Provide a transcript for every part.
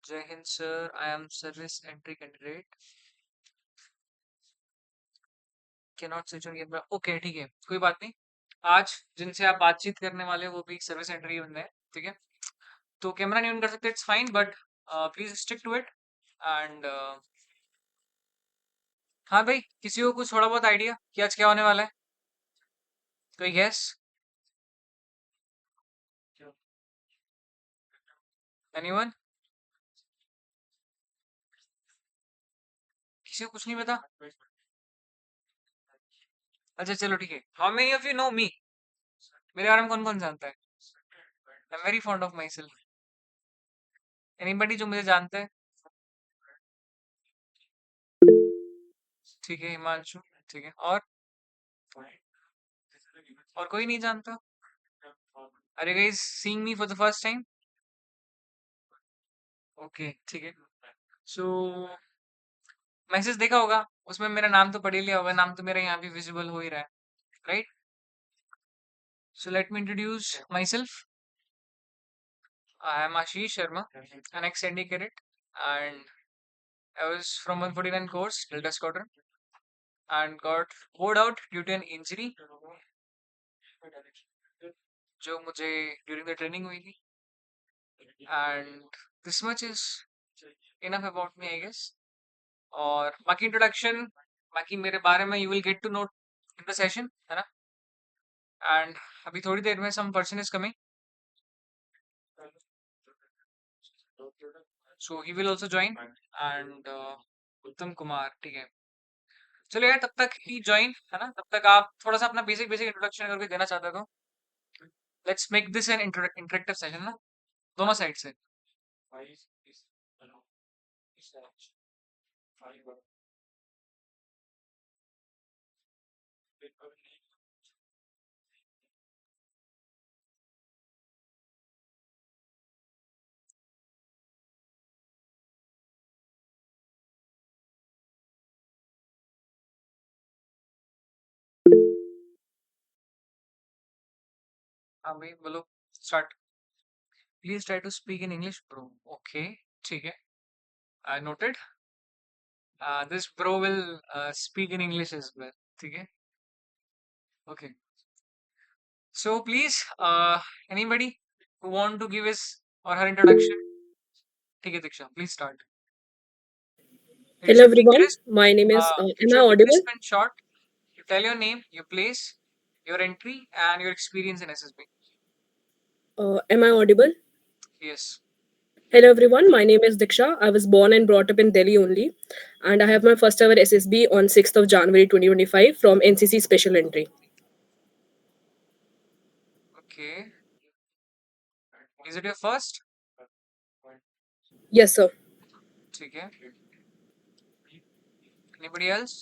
जय Hind sir, I am service entry candidate, can not switch on camera. Okay, ठीक है, कोई बात नहीं। आज जिनसे आप बातचीत करने वाले हो वो भी सर्विस एंट्री बंदे हैं, ठीक है। तो कैमरा नहीं ऑन कर सकते, it's fine, but please stick to it. And हाँ भाई, किसी को कुछ थोड़ा बहुत आइडिया कि आज क्या होने वाला है? कोई गैस? एनीवन? किसी को कुछ नहीं पता? अच्छा चलो ठीक है। How many of you know me? मेरे बारे में कौन कौन जानता है? I am very fond of myself. Anybody जो मुझे जानता है? ठीक है, हिमांशु। ठीक है, और कोई नहीं जानता? अरे guys, seeing me for the first time? Okay, ठीक है। सो मैसेज देखा होगा, उसमें मेरा नाम तो पढ़ ही लिया होगा, नाम तो मेरा यहाँ भी विजिबल हो ही रहा है, right? So let me introduce my self. I am Ashish Sharma, an ex-ND cadet, and I was from 149 course, Delta Squadron, and got bored out due to an injury जो मुझे ड्यूरिंग द ट्रेनिंग हुई थी। And this much is enough about me, I guess. और बाकी introduction, बाकी मेरे बारे में you will get to know in the session, है ना? एंड अभी थोड़ी देर में some person is coming, so he will also join. And Uttam Kumar, ठीक है। चलो यार, तब तक ही ज्वाइन, है ना? तब तक आप थोड़ा सा अपना बेसिक बेसिक इंट्रोडक्शन करके देना चाहते हो तो let's make this an interactive session ना, दोनों साइड से। हाँ भाई बोलो, start. Please try to speak in English bro. Okay, ठीक है, I noted. This bro will speak in English as well, ठीक है। Okay, so please anybody who want to give his or her introduction? ठीक है Diksha, please start. It Hello should be everyone, crisp. my name is, It am I should be audible? crisp and short. You tell your name, your place, your entry, and your experience in SSB. Am I audible? Yes. Hello everyone, my name is Diksha. I was born and brought up in Delhi only, and I have my first ever SSB on 6th of January 2025 from NCC Special Entry. Okay. Is it your first? Yes, sir. ठीक है. Anybody else?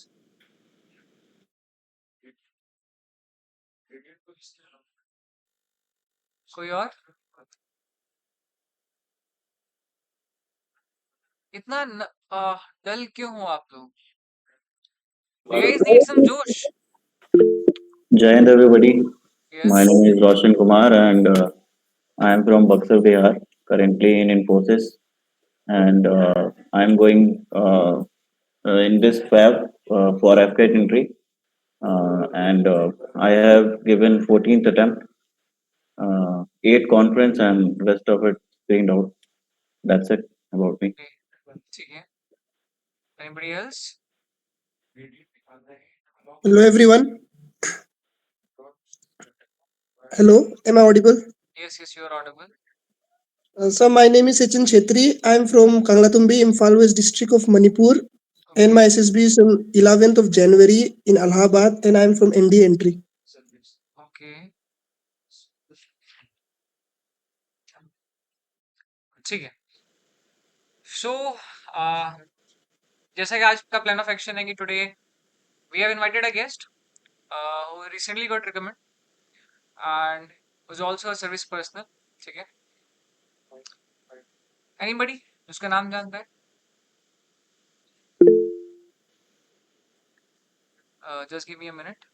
कोई और? इतना डल क्यों हो आप लोग? You guys need some जोश. Jai Hind everybody. My Yes. name is Roshan Kumar and I am from Buxar, Bihar, currently in Infosys, and I am going in this fab for FCAT entry, and I have given 14th attempt, 8 conference, and rest of it screened out. That's it about me. Okay. ठीक है. Anybody else? Hello everyone. Hello, am I audible? Yes, yes, you are audible. So my name is Sachin Chetri. I am from Kanglatumbi, Imphal West district of Manipur, and my SSB is on 11th of January in Allahabad, and I am from ND entry. Okay. ठीक है. So, जैसा कि आज का plan of action है कि today we have invited a guest who recently got recommended and was also a service personnel. ठीक है. Anybody जिसका नाम जानता है? Just give me a minute.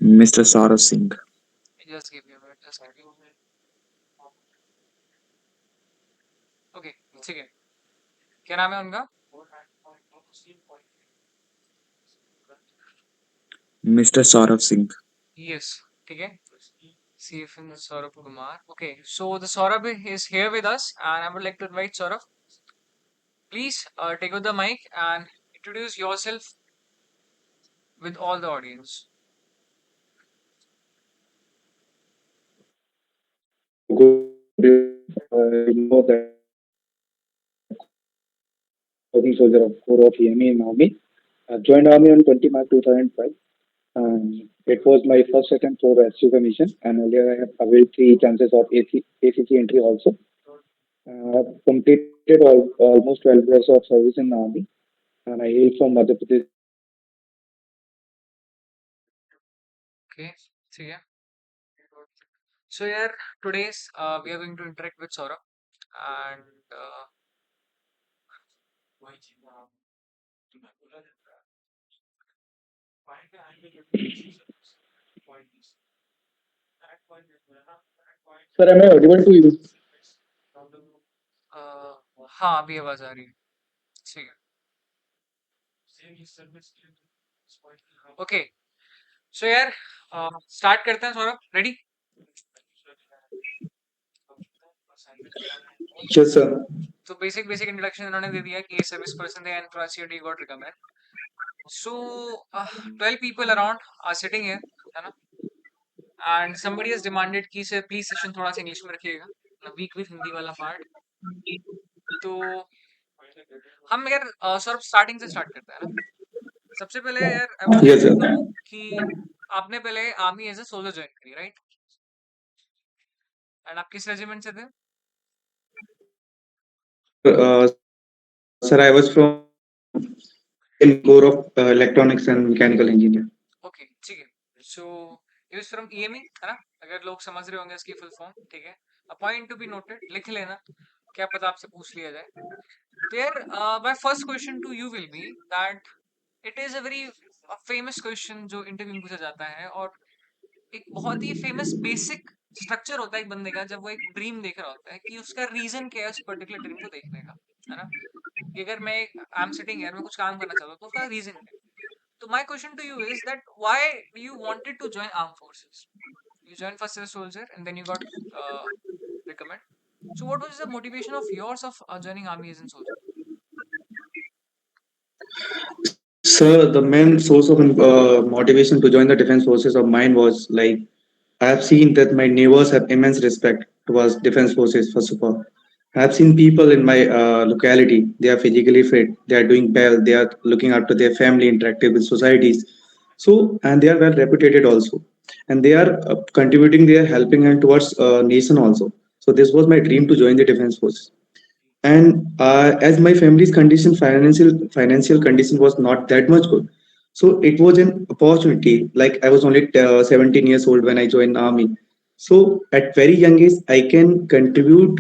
Mr. Saurav Singh. Just give me a minute. Just give me a minute. Okay ठीक है, क्या नाम है उनका? Mr. Saurav Singh. यस, ठीक है, CF in Saurabh Kumar. Okay, so the Saurabh is here with us, and I would like to invite Saurabh. Please take out the mic and introduce yourself with all the audience. Know that working soldier of Corps of EME in Army. I joined Army on 20 March 2005. It was my first attempt for rescue commission, and earlier I have availed three chances of ACC entry also. I've completed almost 12 years of service in the Army, and I hail from Madhya Pradesh. Okay, ठीक है. So here today's we are going to interact with Saurabh, and Sir, am I audible to you? हाँ अभी आवाज आ रही है, ठीक है. Okay, सो यार स्टार्ट करते हैं. सौरभ रेडी? Yes, sir. तो बेसिक इंट्रोडक्शन इन्होंने दे दिया कि सर्विस पर्सन थे and from COD got recommend. So 12 people around are sitting here, है ना? And somebody has demanded कि सर प्लीज सेशन थोड़ा सा इंग्लिश में रखिएगा, वीक विथ हिंदी वाला पार्ट. तो हम यार सौरभ स्टार्टिंग से स्टार्ट करते हैं ना. सबसे पहले यार I would Yes, like sir. To know कि आपने पहले army as a soldier join करी, राइट? एंड आप किस रेजिमेंट से थे? Uh, sir, I was from in Corps of Electronics and Mechanical Engineer. Okay ठीक है. So it was from EME, है ना? अगर लोग समझ रहे होंगे इसकी फुल फॉर्म, ठीक है, a point two be noted, लिख लेना, क्या पता आपसे पूछ लिया जाए. तो यार my first question to you will be that it is a very famous question जो इंटरव्यू में पूछा जाता है, और एक बहुत ही फेमस बेसिक स्ट्रक्चर होता है एक बंदे का जब वो एक ड्रीम देख रहा होता है कि उसका रीजन क्या है उस पर्टिकुलर ड्रीम को देखने का, है ना? कि अगर मैं आई एम सिटिंग यार, मैं कुछ काम करना चाहता हूँ तो उसका रीजन क्या है. So my question to you is that why you wanted to join armed forces? You joined first as a soldier and then you got recommended. So what was the motivation of yours of joining army as a soldier? Sir, the main source of motivation to join the defense forces of mine was like I have seen that my neighbors have immense respect towards defense forces. First of all, I have seen people in my locality. They are physically fit. They are doing well. They are looking after their family, interactive with societies. So, and they are well reputed also, and they are contributing their helping hand towards nation also. So, this was my dream to join the defense forces. And as my family's condition, financial condition was not that much good, so it was an opportunity. Like I was only 17 years old when I joined army, so at very young age I can contribute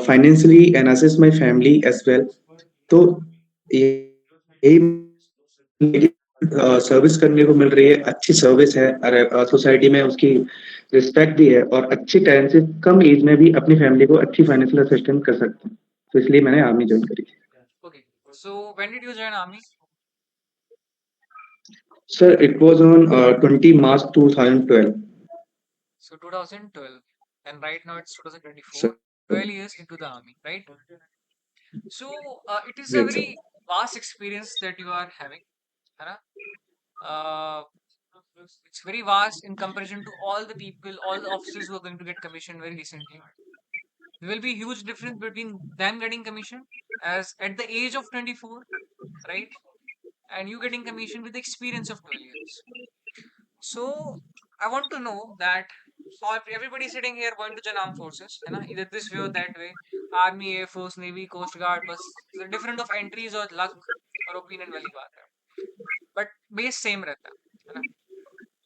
financially and assist my family as well. तो यही service करने को मिल रही है, अच्छी service है, society में उसकी रिस्पेक्ट भी है, और अच्छे टाइम से कम एज में भी अपनी फैमिली को अच्छी फाइनेंशियल असिस्टेंस कर सकते हैं. तो इसलिए मैंने आर्मी ज्वाइन करी. Okay. So when did you join army? Sir it was on 20 March 2012. So 2012, and right now it's 2024. Sir 12 years into the army, right? So it is a yes sir. very vast experience that you are having, है ना? Uh, it's very vast in comparison to all the people, all the officers who are going to get commissioned very recently. There will be huge difference between them getting commissioned as at the age of 24, right, and you getting commissioned with the experience of 12 years. So I want to know that how everybody sitting here going to join armed forces, है ना, either this way or that way, army, air force, navy, coast guard, बस the different of entries और luck और opinion वाली बात है, but base same रहता है ना?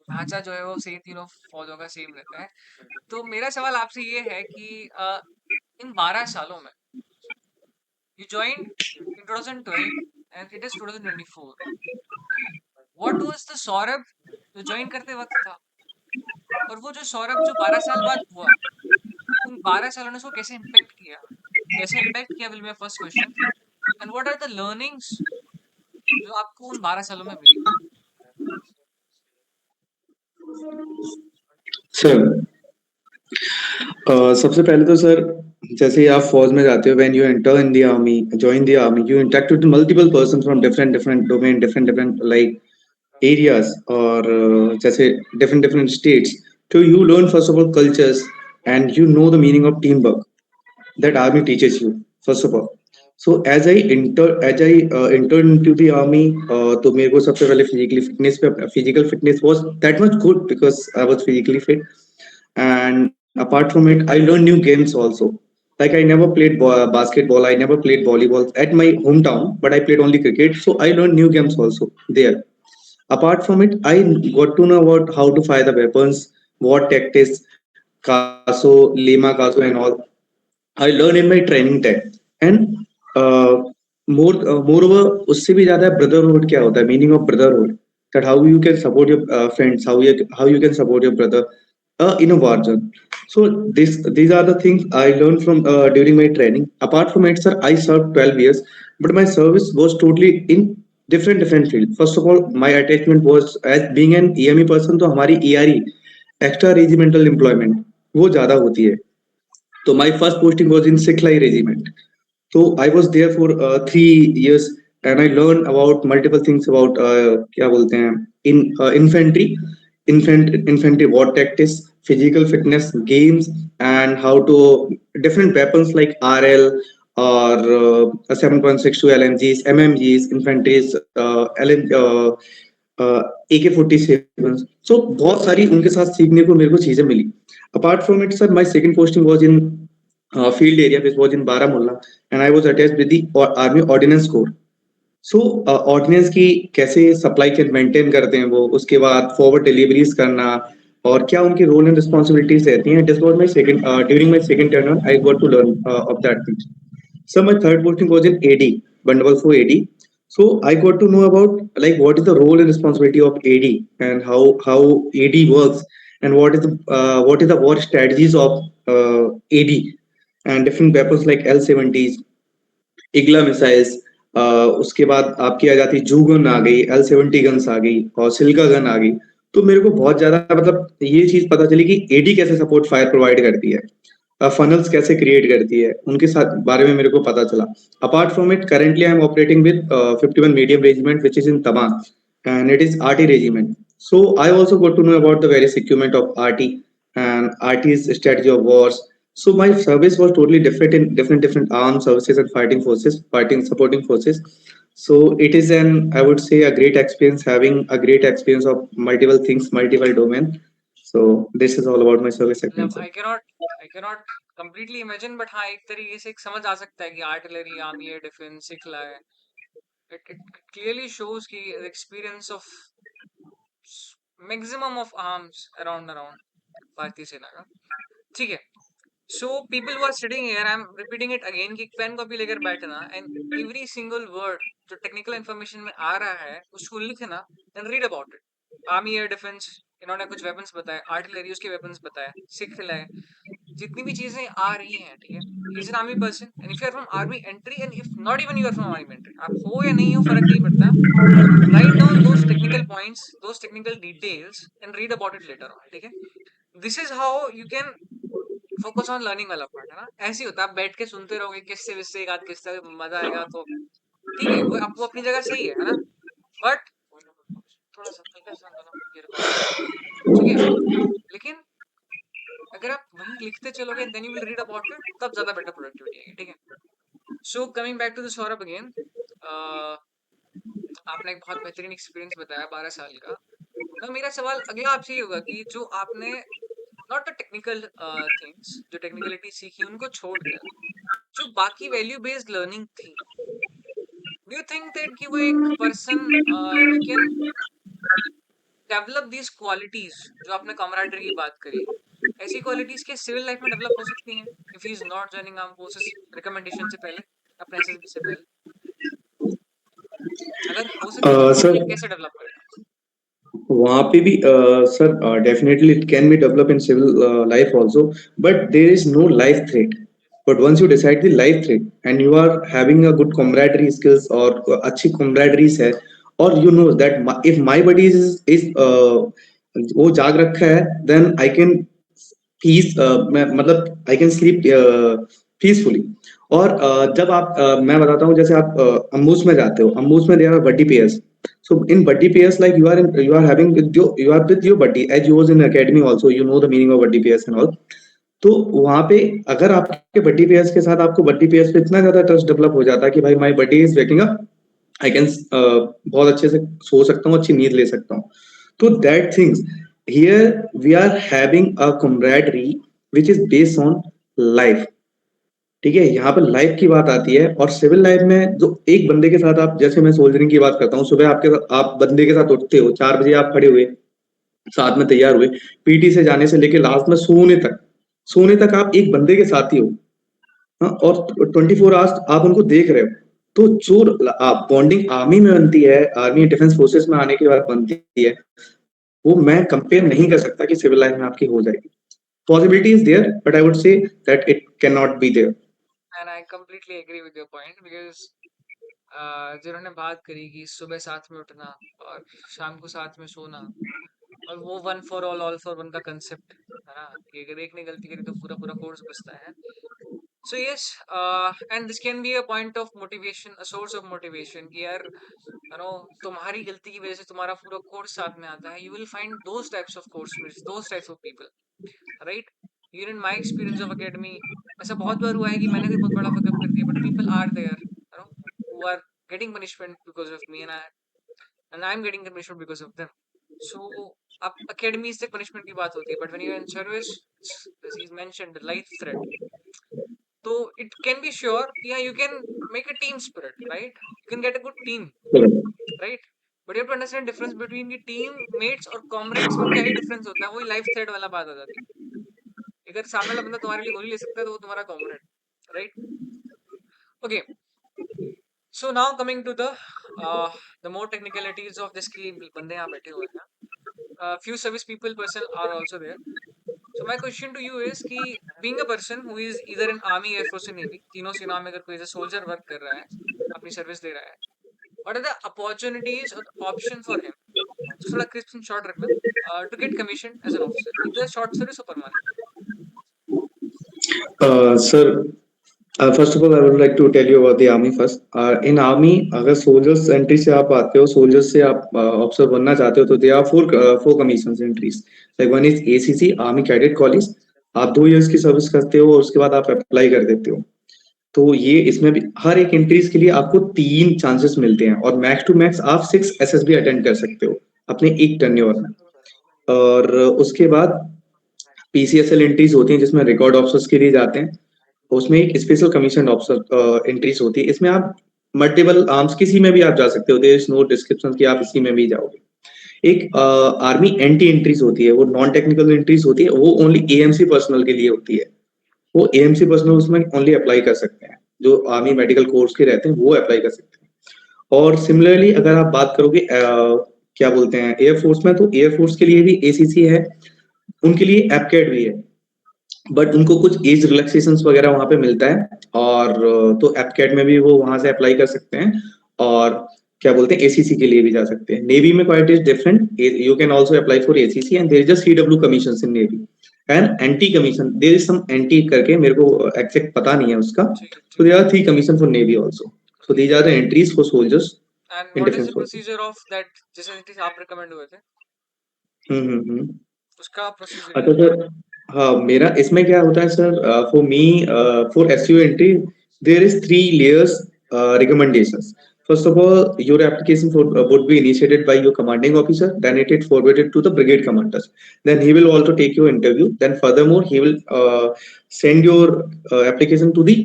ढांचा जो है वो सेम, तीनों फौजों का सेम रहता है. तो मेरा सवाल आपसे ये है कि इन 12 सालों में you joined in 2012 and it is 2024. What was the Saurabh जो ज्वाइन करते वक्त था और वो जो सौरभ जो 12 साल बाद हुआ, उन 12 सालों ने उसको कैसे इम्पैक्ट किया will be my first question. And what are the learnings जो आपको उन 12 सालों में मिली? सर सबसे पहले तो सर जैसे ही आप फौज में जाते हो when you enter in the army join the army you interact with multiple person from different different domain different like areas or जैसे different different states. So you learn first of all cultures and you know the meaning of teamwork that army teaches you first of all. So as I entered into the army, तो मेरे को सबसे पहले physical fitness was that much good because I was physically fit. And apart from it, I learned new games also. Like I never played basketball, I never played volleyball at my hometown, but I played only cricket. So I learned new games also there. Apart from it, I got to know about how to fire the weapons, what tactics, Caso, Lima Caso, and all. I learned in my training time. And uh, moreover, उससे भी ज़्यादा brotherhood क्या होता है? Meaning of brotherhood. That how you can support your friends, how you can support your brother in a war zone. So these are the things I learned from during my training. Apart from it, sir, I served 12 years, but my service was totally in different field. First of all, my attachment was as being an EME person, तो हमारी ERE extra regimental employment वो ज़्यादा होती है. So my first posting was in Sikhlai regiment. So I was there for 3 years and I learned about multiple things about क्या बोलते हैं in infantry war tactics, physical fitness, games, and how to different weapons like RL or 7.62 LMGs, MMGs, infantries, AK-47. So बहुत सारी उनके साथ सीखने को मेरे को चीजें मिली. Apart from it, sir, my second posting was in field area, which was in Baramulla, and I was attached with the Army Ordnance Corps. So ordnance की कैसे सप्लाई चेन मेंटेन करते हैं वो उसके बाद फॉरवर्ड डिलीवरीज करना और क्या उनकी रोल एंड रिस्पॉन्सिबिलिटीज रहती हैं this was my second during my second turn I got to learn of that things so my third posting was in AD बंडबल for AD so I got to know about like what is the role and responsibility of AD and how AD works and what is the war strategies of AD and different weapons like L70s Igla missiles उसके बाद आपकी आ जाती जू gun आ गई L70 guns आ गई और Chilka gun आ गई तो मेरे को बहुत ज्यादा मतलब ये चीज पता चली कि एडी कैसे सपोर्ट फायर प्रोवाइड करती है फनल्स कैसे क्रिएट करती है उनके साथ बारे में मेरे को पता चला apart from it currently I am operating with 51 medium regiment which is in Tamang and it is RT regiment. So I also got to know about the various equipment of RT and RT's strategy of wars. So my service was totally different in different armed services and fighting supporting forces. So it is an I would say a great experience having a great experience of multiple things, multiple domain. So this is all about my service मतलब experience. I cannot completely imagine, but हाँ एक तरीके से एक समझ आ सकता है कि आर्टिलरी, आर्मी एयर डिफेंस, सिखला है. It clearly shows कि the experience of maximum of arms around भारतीय सेना का. ठीक है. So people who are sitting here, I'm repeating it again कि पेन कॉपी लेकर बैठना and every single word जो टेक्निकल इन्फॉर्मेशन में आ रहा है उसको लिखना and read about it. Army air defence इन्होंने कुछ वेपन्स बताए, आर्टिलरी उसके वेपन्स बताए, सिख खिलाए, जितनी भी चीजें आ रही हैं, ठीक है. He's an army person and if you are from army entry and if not even you are from army entry, आप हो या नहीं हो फर्क नहीं पड़ता. Write down those technical points, those technical details and read about it later on, ठीक है. This is how you can focus on learning वाला पार्ट है ना. ऐसे ही होता है, आप बैठ के सुनते रहोगे किससे विससे एक आध किस्सा मजा आएगा तो ठीक है, वो आपको अपनी जगह सही है ना. बट थोड़ा सा हल्का सा दोनों ये रिकॉर्डिंग कर रहा है, ठीक है. लेकिन अगर आप वहीं लिखते चलोगे then you will read about it, तब ज्यादा बेटर प्रोडक्टिविटी आएगी, ठीक है. So coming back to the Saurabh again, आपने एक बहुत बेहतरीन एक्सपीरियंस बताया 12 साल का. तो मेरा सवाल अगला आपसे ये होगा कि जो आपने नॉट द टेक्निकल थिंग्स, जो टेक्निकलिटी सीखी उनको छोड़कर जो बाकी वैल्यू बेस्ड लर्निंग थी, डू यू थिंक दैट कि वो एक person he can develop these qualities जो आपने कमराडरी की बात करी, ऐसी क्वालिटीज के सिविल लाइफ में डेवलप हो सकती हैं if he is not joining arm forces recommendation से पहले, अपने एसएसबी से पहले? अगर हो सकती है तो वो Sir, मतलब कैसे डेवलप करेगा? वहाँ पे भी sir definitely it can be develop in civil life also, but there is no life threat. But once you decide the life threat and you are having a good camaraderie skills और अच्छी camaraderies है, और you know that if my body is वो जाग रखा है, then I can piece, मैं मतलब आई कैन स्लीप पीसफुली. और जब आप मैं बताता हूँ, जैसे आप अम्बूस में जाते हो, अम्बूस में there are buddy pairs. So in buddy pairs, like you are having with you are with your buddy, as you was in academy also, you know the meaning of buddy pairs and all. तो वहां पे अगर आपके बड्डी pairs के साथ आपको बड्डी pairs पे इतना ज्यादा ट्रस्ट डेवलप हो जाता है कि भाई my buddy is waking up, I can बहुत अच्छे से सो सकता हूँ, अच्छी नींद ले सकता हूँ. तो that things here we are having a camaraderie which is based on life. ठीक है, यहाँ पर लाइफ की बात आती है. और सिविल लाइफ में जो एक बंदे के साथ आप, जैसे मैं सोल्जरिंग की बात करता हूँ, सुबह आप बंदे के साथ उठते हो, 4 बजे आप खड़े हुए, साथ में तैयार हुए, पीटी से जाने से लेके लास्ट में सोने तक आप एक बंदे के साथ ही हो. हाँ, और 24 आवर्स आप उनको देख रहे हो. तो जो बॉन्डिंग आर्मी में बनती है, आर्मी डिफेंस फोर्सेस में आने के बाद बनती है, वो मैं कंपेयर नहीं कर सकता कि सिविल लाइफ में आपकी हो जाएगी. Possibility is there, but I would say that it can not be there. And I completely agree with your point because जिन्होंने बात करी कि सुबह साथ में उठना और शाम को साथ में सोना, और वो one for all for one का कंसेप्ट है ना, कि अगर एक ने गलती करी तो पूरा पूरा कोर्स बचता है. So yes, and this can be a point of motivation, a source of motivation कि यार तुम्हारी गलती की वजह से तुम्हारा पूरा कोर्स साथ में आता है. You will find those types of course, those types of people, right? Even in my experience of academy, ऐसा बहुत बार हुआ है कि मैंने कोई बहुत बड़ा fuck up कर दिया, but people are there, who are getting punishment because of me, and I'm getting the punishment because of them. So अब academy से punishment की बात होती है, but when you're in service, as he's mentioned, the life threat. So it can be sure, yeah, you can make a team spirit, right? You can get a good team, right? But you have to understand difference between the teammates और comrades में क्या ही difference होता है. वही life threat वाला बात आ जाती है. अगर सामने वाला बंदा तुम्हारे लिए गोली ले सकता है तो वो तुम्हारा comrade, right? Okay. So now coming to the more technicalities of this कि बंदे यहाँ बैठे हुए हैं. Few service person are also there. So my question to you is कि being a person who is either in army, air force or navy, तीनों सेनाओं में अगर कोई soldier work कर रहा है, अपनी सर्विस दे रहा है, what are the opportunities or the option for him, तो थोड़ा crisp and short रखना, to get commissioned as an officer, either short service or permanent? Sir, first of all, I would like to tell you about the army first. In army, अगर soldiers entry से आप आते हो, soldiers से आप officer बनना चाहते हो, तो there are four commissions entries. Like one is ACC, Army Cadet College. आप 2 years की सर्विस करते हो और उसके बाद आप अप्लाई कर देते हो. तो ये इसमें भी हर एक एंट्रीज के लिए आपको 3 चांसेस मिलते हैं, और मैक्स टू मैक्स आप 6 SSB अटेंड कर सकते हो अपने एक टर्न्योवर में. और उसके बाद PCSL एंट्रीज होती हैं जिसमें रिकॉर्ड ऑफिसर्स के लिए जाते हैं. उसमें एक स्पेशल कमीशन ऑफिसर एंट्रीज होती है. इसमें आप मल्टीपल आर्म्स किसी में भी आप जा सकते हो, देयर इज नो डिस्क्रिप्शन कि आप इसी में भी जाओगे. एक आर्मी एंटी एंट्रीज होती है, वो नॉन टेक्निकल एंट्रीज होती है, वो ओनली AMC पर्सनल के लिए होती है. वो AMC पर्सनल उसमें ओनली अप्लाई कर सकते हैं, जो आर्मी मेडिकल कोर्स के रहते हैं वो अप्लाई कर सकते हैं. और सिमिलरली अगर आप बात करोगे क्या बोलते हैं एयरफोर्स में, तो एयरफोर्स के लिए भी ACC है, उनके लिए एपकेट भी है, बट उनको कुछ एज रिलैक्सेशन वगैरह वहां पे मिलता है. और तो एपकेट में भी वो वहां से अप्लाई कर सकते हैं, और क्या बोलते हैं ACC के लिए भी जा सकते हैं. नेवी में quite is different, you can also apply for ACC and there is just CW commissions in navy and anti commission. There is some anti करके, मेरे को एग्जैक्ट पता नहीं है उसका. So there are 3 commission for navy also. So these are the entries for soldiers And in what is defence the forces. procedure of that जिस entry आप recommend हुए थे, हम्म. उसका procedure अच्छा क्या है? सर, हाँ मेरा इसमें क्या होता है sir, for me, for SU entry there is 3 layers recommendations. First of all, your application would be initiated by your commanding officer, then it is forwarded to the brigade commanders, then he will also take your interview, then furthermore he will send your application to the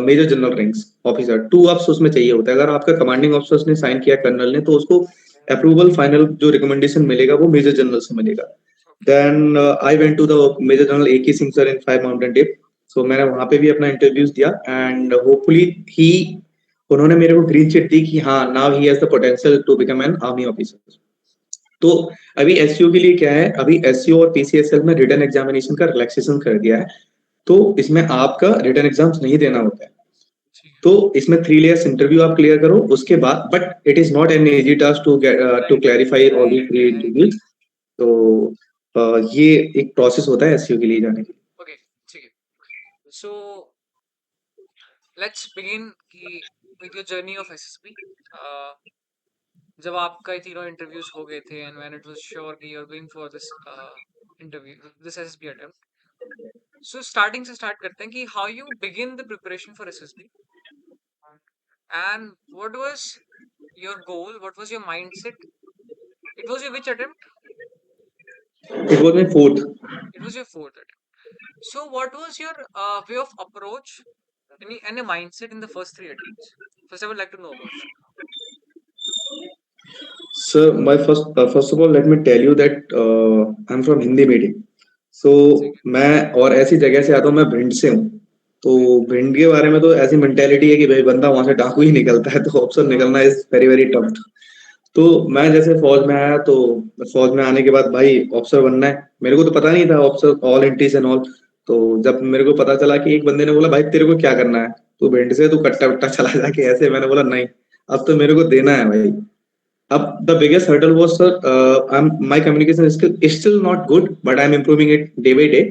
major general ranks officer. 2 ups उसमें चाहिए होता है. अगर आपका commanding officers ने sign किया colonel ने, तो उसको अप्रूवल फाइनल जो रिकमेंडेशन मिलेगा वो मेजर जनरल से मिलेगा. Then I went to the Major General AK Singh sir in 5 Mountain Deep. So मैंने वहां पे भी अपना इंटरव्यूज दिया, एंड होपफुली ही उन्होंने मेरे को ग्रीन चिट दी कि हाँ now he has the potential to become an army officer. तो अभी एसईओ के लिए क्या है, अभी एसईओ और पीसीएसएल में रिटन एग्जामिनेशन का रिलैक्सेशन कर दिया है, तो इसमें आपका रिटन एग्जाम्स नहीं देना होता है। ठीक है तो इसमें 3 layers इंटरव्यू आप क्लियर करो, उसके बाद but it is not an easy task to to clarify all the 3 right interviews. तो ये एक प्रोसेस होता है एसईओ के लिए जाने के लिए। ओके ठीक है सो लेट्स बिगिन कि with your journey of SSB जब आपका ये तीनों इंटरव्यूज हो गए थे and when it was sure कि you are going for this interview this SSB attempt so starting से स्टार्ट करते हैं कि how you begin the preparation for SSB and what was your goal what was your mindset it was your which attempt it was my fourth. it was your fourth attempt so what was your way of approach any mindset in the first three attempts first I would like to know about that Sir, my first of all, let me tell you that I'm from Hindi medium. So ठीक है मैं और ऐसी जगह से आता हूँ, मैं भिंड से हूँ। तो right भिंड के बारे में तो ऐसी मेंटेलिटी है कि भाई बंदा वहां से डाकू ही निकलता है, तो ऑप्शन हाँ निकलना इज वेरी वेरी टफ। तो मैं जैसे फौज में आया, तो फौज में आने के बाद भाई ऑफिसर बनना है, मेरे को तो पता नहीं था officer all entries and all. तो जब मेरे को पता चला कि एक बंदे ने बोला भाई तेरे को क्या करना है, तू भिंड से तू कट्टा वट्टा चला जाके ऐसे, मैंने बोला नहीं, अब तो मेरे को देना है भाई। Up the biggest hurdle was, sir, my communication skill is still not good, but I'm improving it day by day.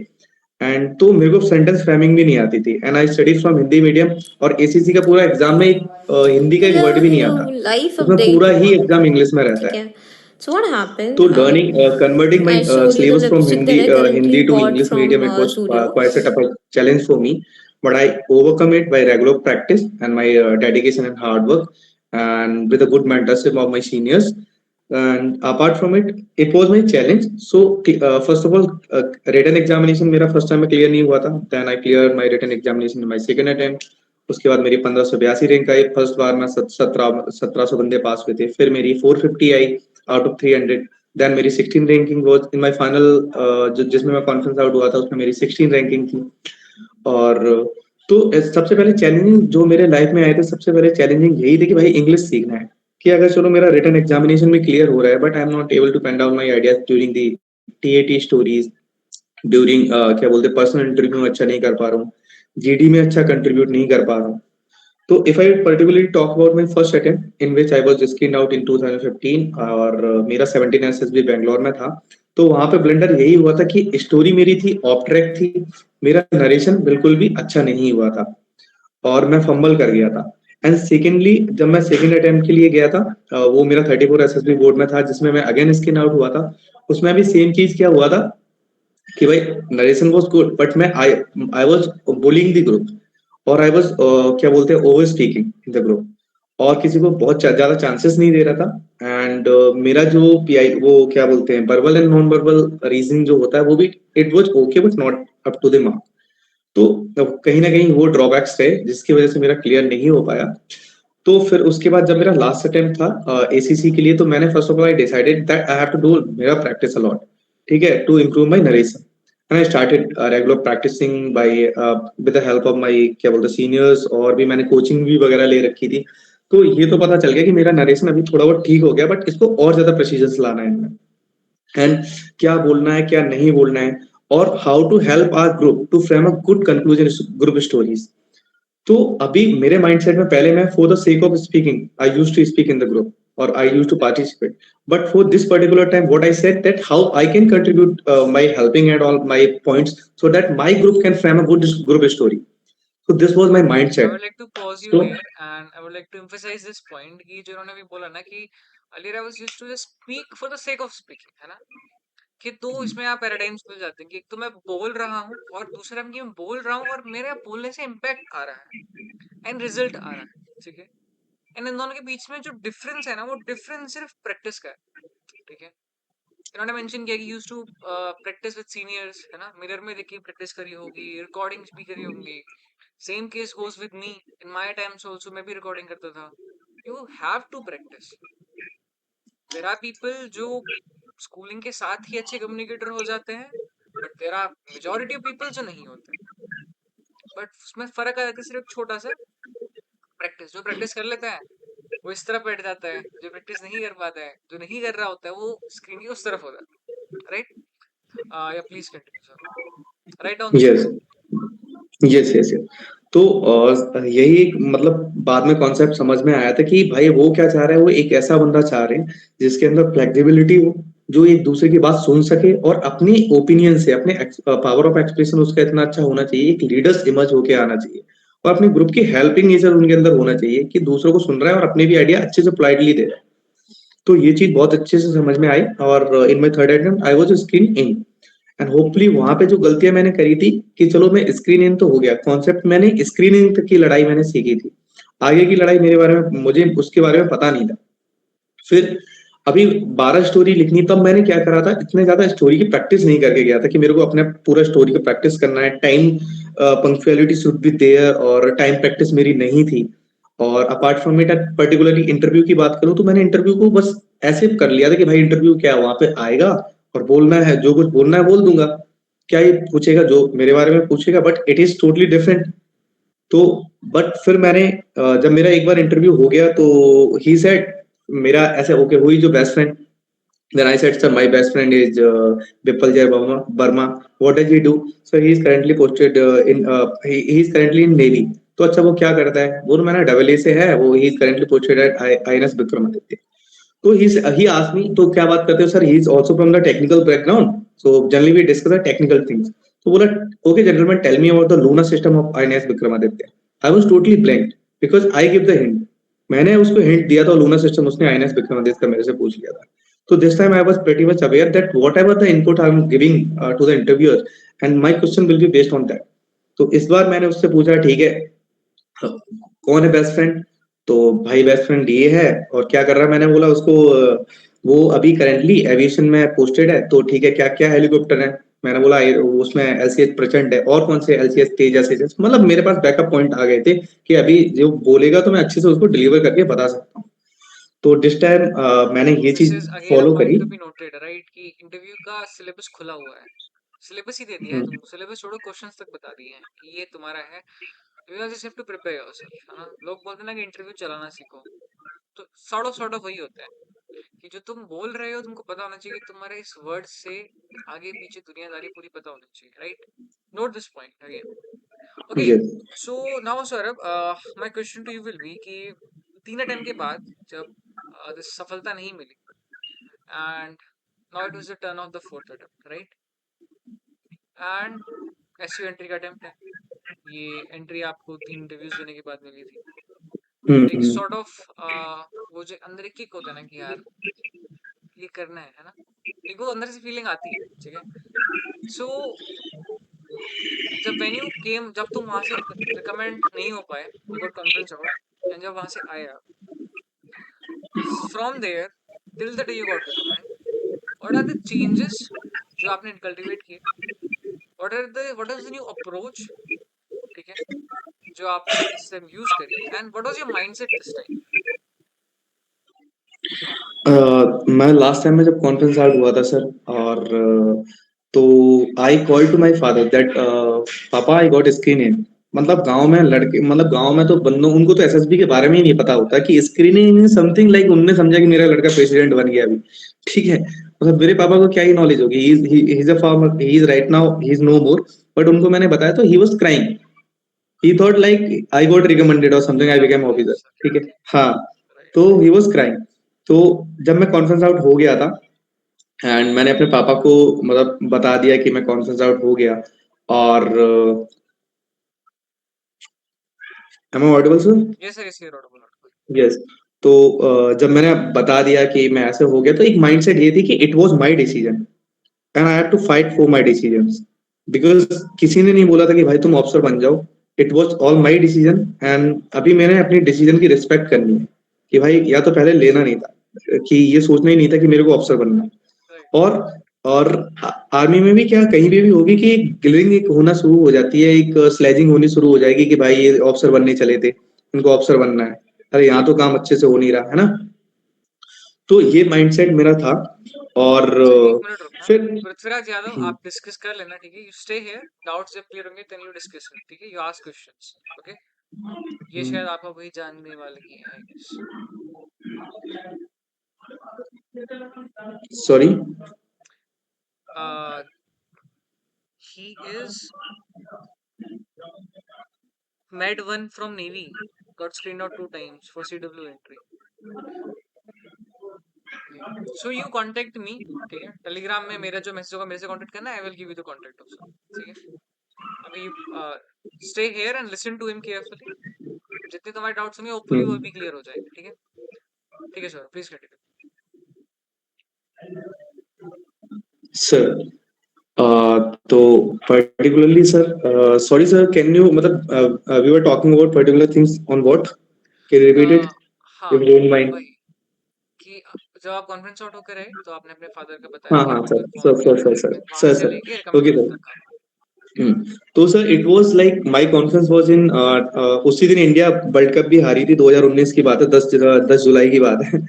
And तो मेरे को सेंटेंस फ्रेमिंग भी नहीं आती थी, and I study from Hindi medium. और एसीसी का पूरा एग्जाम में हिंदी का एक हेलो वर्ड भी नहीं हेलो आता, लाइफ उसमें पूरा अपडेट। ही एग्जाम इंग्लिश में रहता ठीक है। है, सो व्हाट तो happened, learning converting my I showed you the syllabus from lipstick Hindi that I currently Hindi to bot English from medium, it was Zudio. quite a tough challenge for me, but I overcome it by regular practice and my dedication and hard work, and with a good mentorship of my seniors. And apart from it, it was my challenge. So first of all, written examination मेरा first time में clear नहीं हुआ था, then I cleared my written examination in my second attempt. उसके बाद मेरी 1582 rank आई, first बार में 1700 बंदे पास हुए थे, फिर मेरी 450 आई आउट ऑफ 300। देन मेरी 16 ranking was in my final, जिसमें मैं कॉन्फ्रेंस आउट हुआ था, उसमें मेरी 16 रैंकिंग थी। और तो सबसे पहले चैलेंजिंग जो मेरे लाइफ में आए थे, सबसे पहले चैलेंजिंग यही थे कि भाई इंग्लिश सीखना है, कि अगर चलो मेरा रिटन एग्जामिनेशन में क्लियर हो रहा है, but I am not able to pen down my ideas during the TAT stories, during क्या बोलते पर्सनल इंटरव्यू में अच्छा नहीं कर पा रहा हूँ, जीडी में अच्छा कंट्रीब्यूट नहीं कर पा रहा हूँ। तो if I particularly talk about my first attempt in which I was screened out in 2015, और मेरा 17 एसएसबी बैंगलोर में था, तो वहां पे ब्लेंडर यही हुआ था कि स्टोरी मेरी थी ऑफ ट्रैक थी, मेरा नरेशन बिल्कुल भी अच्छा नहीं हुआ था, और मैं फंबल कर गया था। एंड सेकेंडली जब मैं सेकेंड अटेम्प्ट के लिए गया था, वो मेरा 34 एसएसबी बोर्ड में था, जिसमें मैं अगेन स्क्रीन आउट हुआ था। उसमें भी सेम चीज क्या हुआ था कि भाई नरेशन वाज गुड, बट मैं I was bullying the group, और आई वाज क्या बोलते हैं over speaking in the group, और किसी को बहुत ज्यादा चांसेस नहीं दे रहा था। एंड मेरा जो पीआई वो क्या बोलते हैं verbal and non verbal reasoning जो होता है, वो भी it was okay but not up to the mark. तो कहीं ना कहीं वो ड्रॉबैक्स थे जिसकी वजह से मेरा क्लियर नहीं हो पाया। तो फिर उसके बाद जब मेरा लास्ट अटेम्प्ट था एसीसी के लिए, तो मैंने first of all I decided that I have to do मेरा प्रैक्टिस अलॉट, ठीक है, to improve my narration. And I started regular practicing by with the help of my क्या बोलते सीनियर्स, और भी मैंने कोचिंग भी वगैरह ले रखी थी। तो ये तो पता चल गया कि मेरा नरेशन अभी थोड़ा बहुत ठीक हो गया, बट इसको और ज्यादा प्रेसिजन लाना है इनमें, एंड क्या बोलना है क्या नहीं बोलना है, और how to help our group to frame a good conclusion group stories. तो अभी मेरे माइंडसेट में पहले मैं for the sake of speaking I used to speak in the group, और I used to participate, but for this particular time what I said that how I can contribute my helping and all my points so that my group can frame a good group story. So this was my I mindset. would like to pause you so here and I would like to emphasize this point कि जो उन्होंने भी बोला ना कि earlier I was used to just speak for the sake of speaking है ना कि तो इसमें आप पैराडाइम्स मिल जाते हैं कि एक तो मैं बोल रहा हूँ और दूसरा कि मैं बोल रहा हूँ और मेरे बोलने से इम्पैक्ट आ रहा है एंड रिजल्ट आ रहा है ठीक है एंड इन दोनों के बीच में जो डिफरेंस है ना वो डिफरेंस सिर्फ प्रैक्टिस का है ठीक है इन्होंने मेंशन किया कि use to practice with seniors है ना मिरर में देखिए प्रैक्टिस करी होगी रिकॉर्डिंग्स भी करी होंगी same case goes with me in my times also मैं भी रिकॉर्डिंग करता था you have to practice there are people जो स्कूलिंग के साथ ही अच्छे कम्युनिकेटर हो जाते हैं but there are majority of people जो नहीं होते बट उसमें फर्क आ जाता है सिर्फ छोटा सा प्रैक्टिस जो प्रैक्टिस कर लेता है वो इस तरफ बैठ जाता है, जो प्रैक्टिस नहीं कर पाता है, जो नहीं कर रहा होता है वो स्क्रीन की उस तरफ होता है, राइट? या please continue sir, write down the yes story. Yes yes yes. तो यही एक मतलब बाद में कॉन्सेप्ट समझ में आया था कि भाई वो क्या चाह रहे हैं, वो एक ऐसा बंदा चाह रहे हैं जिसके अंदर फ्लेक्सिबिलिटी हो, जो एक दूसरे की बात सुन सके और अपनी ओपिनियन से अपने पावर ऑफ एक्सप्रेशन उसका इतना अच्छा होना चाहिए, एक लीडर्स इमेज होके आना चाहिए और अपने ग्रुप की हेल्पिंग नेचर उनके अंदर होना चाहिए कि दूसरों को सुन रहा है और अपने भी आइडिया अच्छे से पोलाइटली दे रहा है। तो ये चीज बहुत अच्छे से समझ में आई और in my third attempt I was screen in and hopefully वहां पे जो गलतियां मैंने करी थी कि चलो मैं स्क्रीन इन तो हो गया, कॉन्सेप्ट मैंने स्क्रीन इन तक की लड़ाई मैंने सीखी थी, आगे की लड़ाई मेरे बारे में मुझे उसके बारे में पता नहीं था। फिर अभी 12 स्टोरी लिखनी, तब मैंने क्या करा था, इतने ज्यादा स्टोरी की प्रैक्टिस नहीं करके गया था कि मेरे को अपने पूरा स्टोरी का प्रैक्टिस करना है, time punctuality should be there और टाइम प्रैक्टिस मेरी नहीं थी। और apart from it particularly interview की बात करूं तो मैंने इंटरव्यू को बस ऐसे कर लिया था कि भाई इंटरव्यू क्या वहां पे आएगा और बोलना है, जो कुछ बोलना है बोल दूंगा, क्या ये पूछेगा जो मेरे बारे में पूछेगा, but it is totally different. तो बट फिर मैंने जब मेरा एक बार इंटरव्यू हो गया तो ही सेड, मेरा ऐसे ओके हुई जो best friend, then I said sir my best friend is Bipal Jay Burma, what does he do? So he is currently posted he is currently in Navy। तो अच्छा वो क्या करता है, वो मैंने डबल ए से है, वो he is currently posted at INS Vikramaditya. तो ही आस्क्ड मी तो क्या बात करते हो sir, he is also from the technical background, so generally we discuss the technical things. तो बोला okay gentleman tell me about the lunar system of INS Vikramaditya. I was totally blank because I give the hint, मैंने उसको hint दिया था lunar system, उसने INS Vikramaditya का मेरे से पूछ लिया था। तो this time I was pretty much aware that whatever the input I'm giving to the interviewer and my question will be based on that। तो इस बार मैंने उससे पूछा ठीक है कौन है बेस्ट फ्रेंड, तो भाई बेस्ट फ्रेंड ये है और क्या कर रहा है, मैंने बोला उसको वो अभी करेंटली एविएशन में पोस्टेड है, तो ठीक है क्या क्या हेलीकॉप्टर है, मैंने बोला उसमें LCH प्रचंड है और कौन से LCH तेजस तेजस, मतलब मेरे पास बैकअप पॉइंट आ गए थे कि अभी जो बोलेगा तो मैं अच्छे से उसको डिलीवर करके बता सकता हूँ। तो दिस टाइम मैंने ये दिस चीज is again a follow point करी। To be noted, right? कि इंटरव्यू का सिलेबस खुला हुआ है, सिलेबस ही दे दिया है तुमको, सिलेबस छोड़ो क्वेश्चंस तक बता दिए हैं कि ये तुम्हारा है। You just have to prepare yourself, है ना? लोग बोलते हैं ना कि इंटरव्यू चलाना सीखो, तो सॉर्ट ऑफ वही होता है कि जो तुम बोल रहे हो तुमको पता होना चाहिए कि तुम्हारे इस वर्ड से आगे पीछे दुनियादारी पूरी पता होनी चाहिए, right? Note this point again. Okay, yes so now Saurabh, my question to you will be कि 3 अटेम्प्ट के बाद जब सफलता नहीं मिली and now it was the turn of the fourth attempt, right? And SU entry का अटेम्प्ट है, ये एंट्री आपको 3 इंटरव्यूज देने के बाद मिली थी। एक हम्म। सॉर्ट ऑफ वो जो अंदर एक किक होता है ना कि यार ये करना है ना? एक वो अंदर से फीलिंग आती है, ठीक है? सो जब वेन्यू केम, जब तुम वहां से रिकमेंड नहीं हो पाए, you got conference out, and जब वहां से आया, from there till the day you got recommend, what are the changes जो आपने कल्टिवेट किए? What is the new approach, ठीक है, जो आपने इस टाइम यूज करी? And what was your mindset this time? मैं लास्ट टाइम में जब कॉन्फ्रेंस आउट हुआ था सर, और तो I call to my father that पापा आई गॉट स्क्रीनिंग। मतलब गांव में लड़के, मतलब गांव में तो बंदों उनको तो SSB के बारे में ही नहीं पता होता कि स्क्रीनिंग इज समथिंग लाइक, उनने समझा कि मेरा लड़का प्रेसिडेंट बन गया अभी, ठीक है। मतलब मेरे पापा को क्या ही नॉलेज होगी, he is a farmer, he is right now he is no more, but उनको मैंने बताया तो he was crying, he thought like I got recommended और समथिंग, आई क्या बिकेम बोल रहे हैं ऑफिसर, सर? ठीक है। हाँ, राइट तो राइट। He was crying. तो जब मैं कॉन्फ्रेंस आउट हो गया था एंड मैंने अपने पापा को मतलब बता दिया कि मैं कॉन्फ्रेंस आउट हो गया, और am I audible sir? Yes sir, yes sir, audible. Yes. तो जब मैंने बता दिया कि मैं ऐसे हो गया, तो एक माइंडसेट ये थी कि it was my decision and I have to fight for my decisions, because किसी ने नहीं बोला था कि भाई तुम ऑफिसर बन जाओ, it was all my decision. And अभी मैंने अपनी डिसीजन की रिस्पेक्ट करनी है कि भाई या तो पहले लेना नहीं था, कि ये सोचना ही नहीं था कि मेरे को ऑफिसर बनना है। राइट और और आर्मी में भी क्या कहीं भी होगी कि गिलिंग एक होना शुरू हो जाती है, एक स्लेजिंग होनी शुरू हो जाएगी कि भाई ये ऑफिसर बनने चले थे, इनको ऑफिसर बनना है, अरे यहाँ तो काम अच्छे से हो नहीं रहा है ना। तो ये माइंडसेट मेरा था। और सर, एक मिनट रुकना। फिर पृथ्वीराज यादव, आप डिस्कस कर लेना, ठीक है? यू स्टे हियर, डाउट्स जब क्लियर होंगे देन यू डिस्कस इट, ठीक है? You ask questions, okay? ये शायद आपका वही जानने वाले ही है, I guess. Sorry. He is Med 1 from Navy. Got screened out 2 times for CW entry. So you contact me, ठीक है? टेलीग्राम में मेरा जो मैसेज होगा मेरे से कांटेक्ट करना, I will give you the contact of sir, ठीक है? अभी stay here and listen to him carefully. जितने तुम्हारे डाउट्स होंगे होपफुली वो भी क्लियर हो जाएंगे, ठीक है? ठीक है सर, प्लीज कंटिन्यू। Sir. तो particularly sir, sorry sir, can you मतलब we were talking about particular things on what? Can you repeat it हाँ if you don't mind? वही कि जब आप कॉन्फ्रेंस आउट होकर आए तो आपने अपने फादर का बताया हाँ कि हाँ मेरे सर को इन्फॉर्म सर किया सर सर था, सर वहां सर से सर लेके ओके रिकमेंडेशन सर। तक का। तो sir it was like my conference was in उसी दिन इंडिया वर्ल्ड कप भी हारी थी 2019 की बात है, 10 जुलाई की बात है।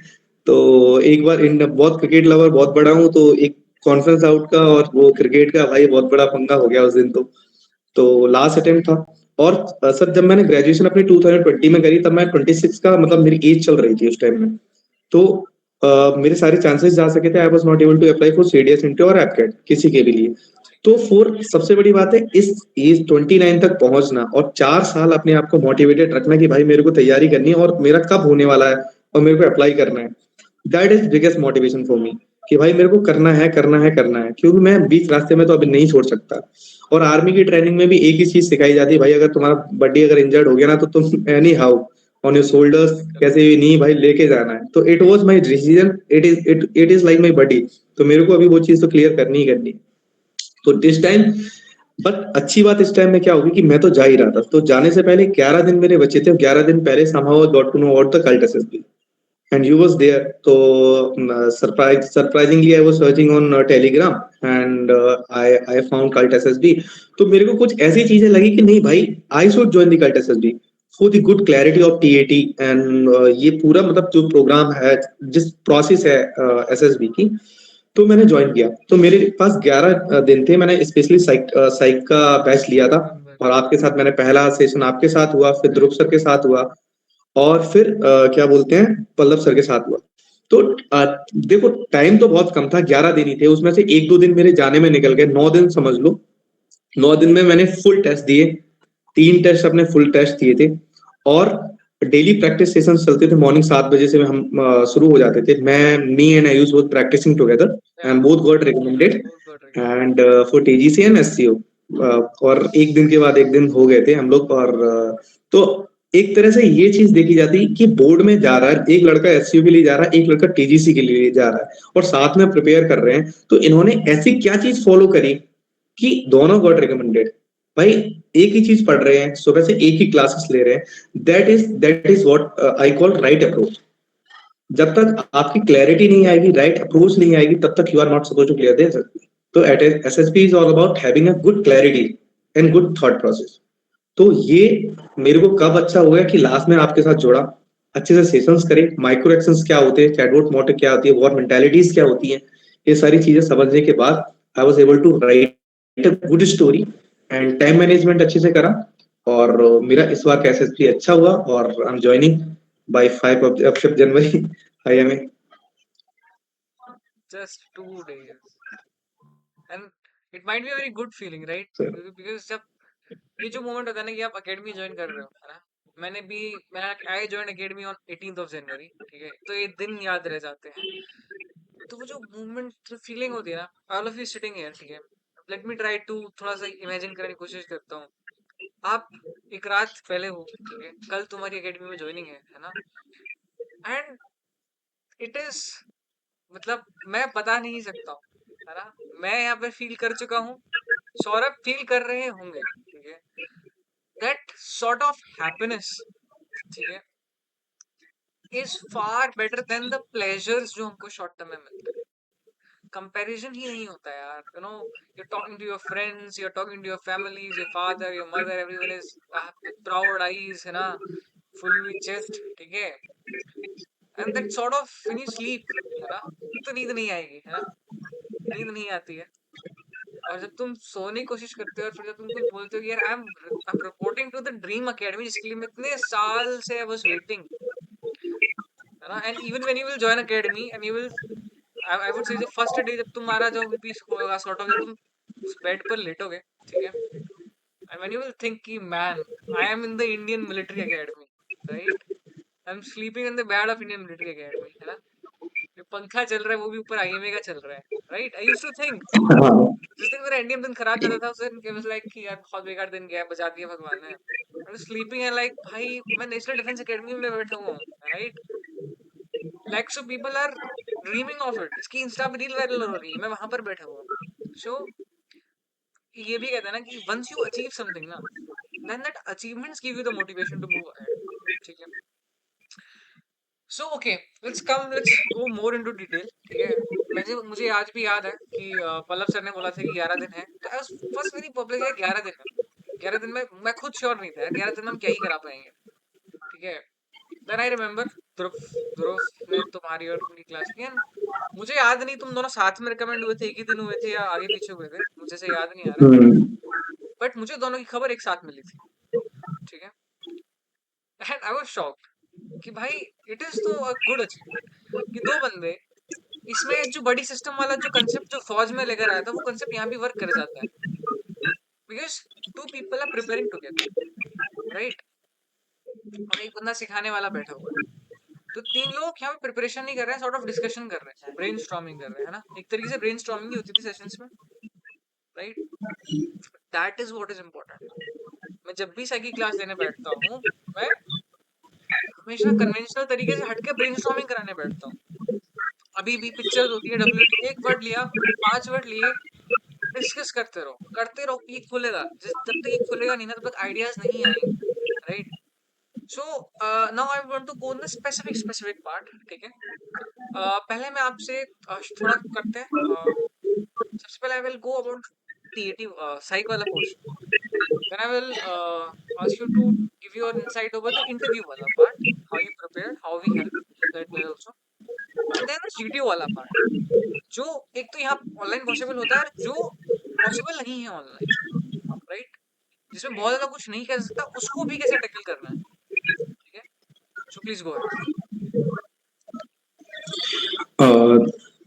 तो एक बार इन बहुत क्रिकेट लवर बहुत बड़ा हूँ, तो एक कॉन्फ्रेंस आउट का और वो क्रिकेट का भाई बहुत बड़ा पंगा हो गया उस दिन। तो लास्ट अटेम्प्ट था। और सर जब मैंने ग्रेजुएशन अपनी 2020 में करी तब मैं 26 का मतलब मेरी एज चल रही थी उस टाइम में। तो मेरे सारे चांसेस जा सके थे। I was not able to apply for CDS interview और एपकेट किसी के भी लिए। तो फोर सबसे बड़ी बात है इस एज 29 तक पहुंचना और 4 साल अपने आप को मोटिवेटेड रखना कि भाई मेरे को तैयारी करनी है और मेरा कब होने वाला है और मेरे को अप्लाई करना है। That is biggest motivation for me कि भाई मेरे को करना है करना है करना है, क्योंकि मैं बीच रास्ते में तो अभी नहीं छोड़ सकता। और आर्मी की ट्रेनिंग में भी एक ही चीज सिखाई जाती है भाई, अगर तुम्हारा बॉडी अगर इंजर्ड हो गया ना तो तुम any how on your shoulders कैसे भी नहीं भाई लेके जाना है। तो it was my decision, it is like my body. तो मेरे को अभी वो चीज तो क्लियर करनी ही करनी है। तो दिस टाइम बट अच्छी बात इस टाइम में क्या होगी कि मैं तो जा ही रहा था, तो जाने से पहले 11 दिन मेरे बचे थे। 11 दिन पहले somehow I got to know about the cult SSB and you was there. So surprisingly I was searching on Telegram and I found cult SSB. तो मेरे को कुछ ऐसी चीजें लगी कि नहीं भाई I should join the cult SSB for the good clarity of TAT and ये पूरा मतलब जो प्रोग्राम है जिस प्रोसेस है SSB की, तो मैंने ज्वाइन किया। तो मेरे पास 11 दिन थे। मैंने स्पेशली साइक का बैच लिया था और आपके साथ मैंने पहला सेशन आपके साथ हुआ, फिर ध्रुव सर के साथ हुआ और फिर क्या बोलते हैं पल्लव सर के साथ हुआ। तो देखो टाइम तो बहुत कम था, 11 दिन ही थे, उसमें से 1-2 दिन मेरे जाने में निकल गए, 9 दिन समझ लो। 9 दिन में मैंने फुल टेस्ट दिए, 3 टेस्ट अपने फुल टेस्ट दिए थे और डेली प्रैक्टिस सेशन चलते थे। मॉर्निंग 7 बजे से हम शुरू हो जाते थे। मैं me and Ayush both practicing together and both got recommended and for TGC and SCO. और एक दिन के बाद एक दिन हो गए थे हम लोग। और तो एक तरह से ये चीज देखी जाती कि बोर्ड में जा रहा है एक लड़का, एससीओ के लिए जा रहा है, एक लड़का टीजीसी के लिए जा रहा है और साथ में प्रिपेयर कर रहे हैं। तो इन्होंने ऐसी क्या चीज फॉलो करी कि दोनों गॉट रिकमेंडेड। भाई एक ही चीज पढ़ रहे हैं, सुबह से एक ही क्लासेस ले रहे हैं। That is what I call right approach. जब तक आपकी क्लैरिटी नहीं आएगी, राइट अप्रोच नहीं आएगी, तब तक you are not suppose to clear this. तो at SSB is all about having a good clarity and good thought process. तो ये मेरे को कब अच्छा हो गया कि लास्ट में आपके साथ जुड़ा, अच्छे से सेशंस करे, माइक्रो एक्शंस क्या होते हैं, चैटबॉट मोटिव क्या होती है, वॉर मेंटालिटीज क्या होती है, ये सारी चीजें समझने के बाद I was able to write a good story and time management अच्छे से करा। और मेरा इस बार का एसएसपी अच्छा हुआ और I am joining by 5 January IMA. Just 2 days. And it might be a very good feeling, right? Because जब ये जो मोमेंट होता है ना कि आप अकेडमी ज्वाइन कर रहे हो, है ना? मैंने I join academy on 18th of January, ठीक है? तो ये दिन याद रह जाते हैं। तो वो जो मूवमेंट जो फीलिंग होती है ना, all of you sitting here, ठीक है? लेट मी ट्राई टू थोड़ा सा इमेजिन करने की कोशिश करता हूँ। आप एक रात पहले हो, ठीक है? कल तुम्हारी अकेडमी में ज्वाइनिंग है ना? एंड इट इज मतलब मैं बता नहीं सकता हूँ, है ना? मैं यहाँ पे फील कर चुका हूँ, सौरभ फील कर रहे होंगे, ठीक है? दैट सॉर्ट ऑफ हैप्पीनेस, ठीक है, is far better than the pleasures जो हमको शॉर्ट टर्म में मिलते हैं। कंपैरिजन ही नहीं होता यार, you know, you're talking to your friends, you're talking to your families, your father, your mother, everyone is with proud eyes, है ना, फुली हुई चेस्ट, ठीक है? And that sort of when you sleep, है ना, तो नींद नहीं आएगी, है ना? नींद नहीं आती है। और जब तुम सोने की कोशिश करते हो और फिर जब तुम कुछ बोलते हो कि यार I am reporting to the dream academy जिसके लिए मैं इतने साल से आई वाज वेटिंग, है ना? And even when you will join academy and you will, I would से द फर्स्ट डे जब तुम्हारा जो भी होगा सॉर्ट ऑफ, जब तुम बेड पर लेटोगे, ठीक है, and when you will think कि man I am in the Indian Military Academy, right? I am sleeping in the bed of Indian Military Academy, है ना? ये पंखा चल रहा है वो भी ऊपर आईएमए का चल रहा है, right? I used to think हाँ जिस दिन मेरा इंडियन दिन खराब जाता था उस दिन it was like कि यार बहुत बेकार दिन गया, बचा दिया भगवान ने। I was sleeping and like भाई मैं नेशनल डिफेंस एकेडमी में बैठा हुआ हूँ, right? Like so people are dreaming of it, इसकी इंस्टा पे रील वायरल हो रही है, मैं वहां पर बैठा हुआ हूँ। सो ये भी कहते हैं ना कि वंस यू अचीव समथिंग ना, then that achievements give you the motivation to move ahead, ठीक है? So okay, let's go more into detail, ठीक है? मुझे आज भी याद है कि पल्लव सर ने बोला था कि 11 दिन है, तो I was first very perplex यार 11 दिन है, 11 दिन में मैं खुद श्योर नहीं था यार 11 दिन में हम क्या ही करा पाएंगे, ठीक है? देन आई रिमेम्बर ध्रुव ध्रुव ने तुम्हारी और उनकी क्लास की, and मुझे याद नहीं तुम दोनों साथ में रिकमेंड हुए थे, एक ही दिन हुए थे या आगे पीछे हुए थे, मुझे से याद नहीं आ रहा, बट मुझे दोनों की खबर एक साथ मिली थी, ठीक है? एंड आई वाज शॉक्ड कि भाई इट इज तो अ गुड अचीवमेंट कि दो बंदे इसमें जो बड़ी सिस्टम वाला जो कंसेप्ट जो फौज में लेकर आया था वो कंसेप्ट यहाँ भी वर्क कर जाता है, because two people are preparing together, right? और एक बंदा सिखाने वाला बैठा हुआ है, तो तीन लोग यहाँ पे प्रिपरेशन नहीं कर रहे हैं, सॉर्ट ऑफ डिस्कशन कर रहे हैं, ब्रेन स्टॉर्मिंग कर रहे हैं, है ना? एक तरीके से ब्रेन स्टॉर्मिंग ही होती थी सेशंस में, right? That is what is important. मैं जब भी साइकी क्लास लेने बैठता हूँ, मैं हमेशा कन्वेंशनल तरीके से हटके ब्रेन स्टॉर्मिंग कराने बैठता हूँ। अभी भी पिक्चर्स होती है, WT एक वर्ड लिया, 5 वर्ड लिए, डिस्कस करते रहो, पीक खुलेगा, जब तक ये खुलेगा नहीं ना तब तक आइडियाज नहीं आएंगे, right? So now I want to go in the specific part, ठीक है? पहले मैं आपसे थोड़ा करते हैं, सबसे पहले I will go about TAT psych वाला portion, then I will ask you to give your insight over the interview wala part, how you prepared, how we help that way also, and then the GTO वाला part, जो एक तो यहाँ online possible होता है और जो possible नहीं है ऑनलाइन, राइट? जिसमें बहुत ज्यादा कुछ नहीं कर सकता, उसको भी कैसे टैकल करना है, ठीक है? So please go ahead.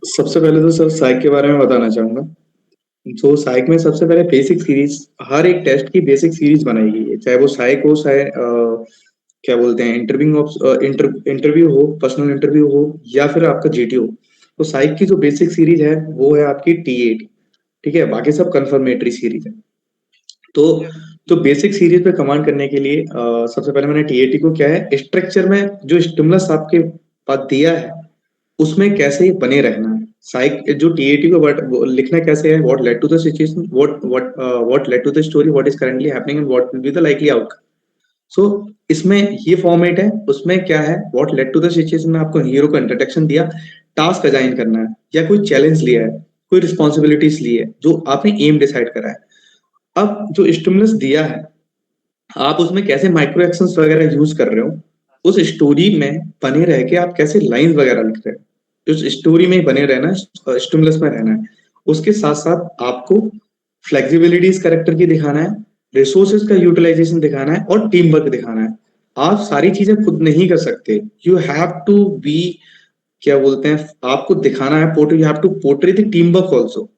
सबसे पहले तो सर साइक के बारे में बताना चाहूंगा। जो साइक में सबसे पहले बेसिक सीरीज, हर एक टेस्ट की बेसिक सीरीज बनाई गई है, चाहे वो साइक हो, चाहे क्या बोलते हैं इंटरव्यू हो, पर्सनल इंटरव्यू हो, या फिर आपका जीटी हो। तो साइक की जो बेसिक सीरीज है वो है आपकी टीएटी, ठीक है? बाकी सब कंफर्मेटरी सीरीज है। तो बेसिक सीरीज पे कमांड करने के लिए सबसे पहले मैंने टीएटी को क्या है स्ट्रक्चर में जो स्टिमुलस आपके पास दिया है उसमें कैसे बने रहना है। साइक जो टीएटी को वो लिखना कैसे है, what led to the situation, what led to the story, what is currently happening and what will be the likely outcome. So इसमें ये फॉर्मेट है, उसमें क्या है, what led to the situation में आपको हीरो का इंट्रोडक्शन दिया, टास्क असाइन करना है या कोई चैलेंज लिया है, कोई रिस्पॉन्सिबिलिटीज ली है, जो आपने एम डिसाइड करा है। अब जो स्टिमुलस दिया है आप उसमें कैसे माइक्रो एक्शंस वगैरह यूज कर रहे हो, उस स्टोरी में बने रह के आप कैसे लाइंस वगैरह लिख रहे हो, उस स्टोरी में बने रहना, स्टिमुलस में रहना है। उसके साथ साथ आपको फ्लेक्सिबिलिटीज कैरेक्टर की दिखाना है, रिसोर्सेज का यूटिलाइजेशन दिखाना है और टीम वर्क दिखाना है। आप सारी चीजें खुद नहीं कर सकते, यू हैव टू बी, क्या बोलते हैं, आपको दिखाना है, you have to portray the team work also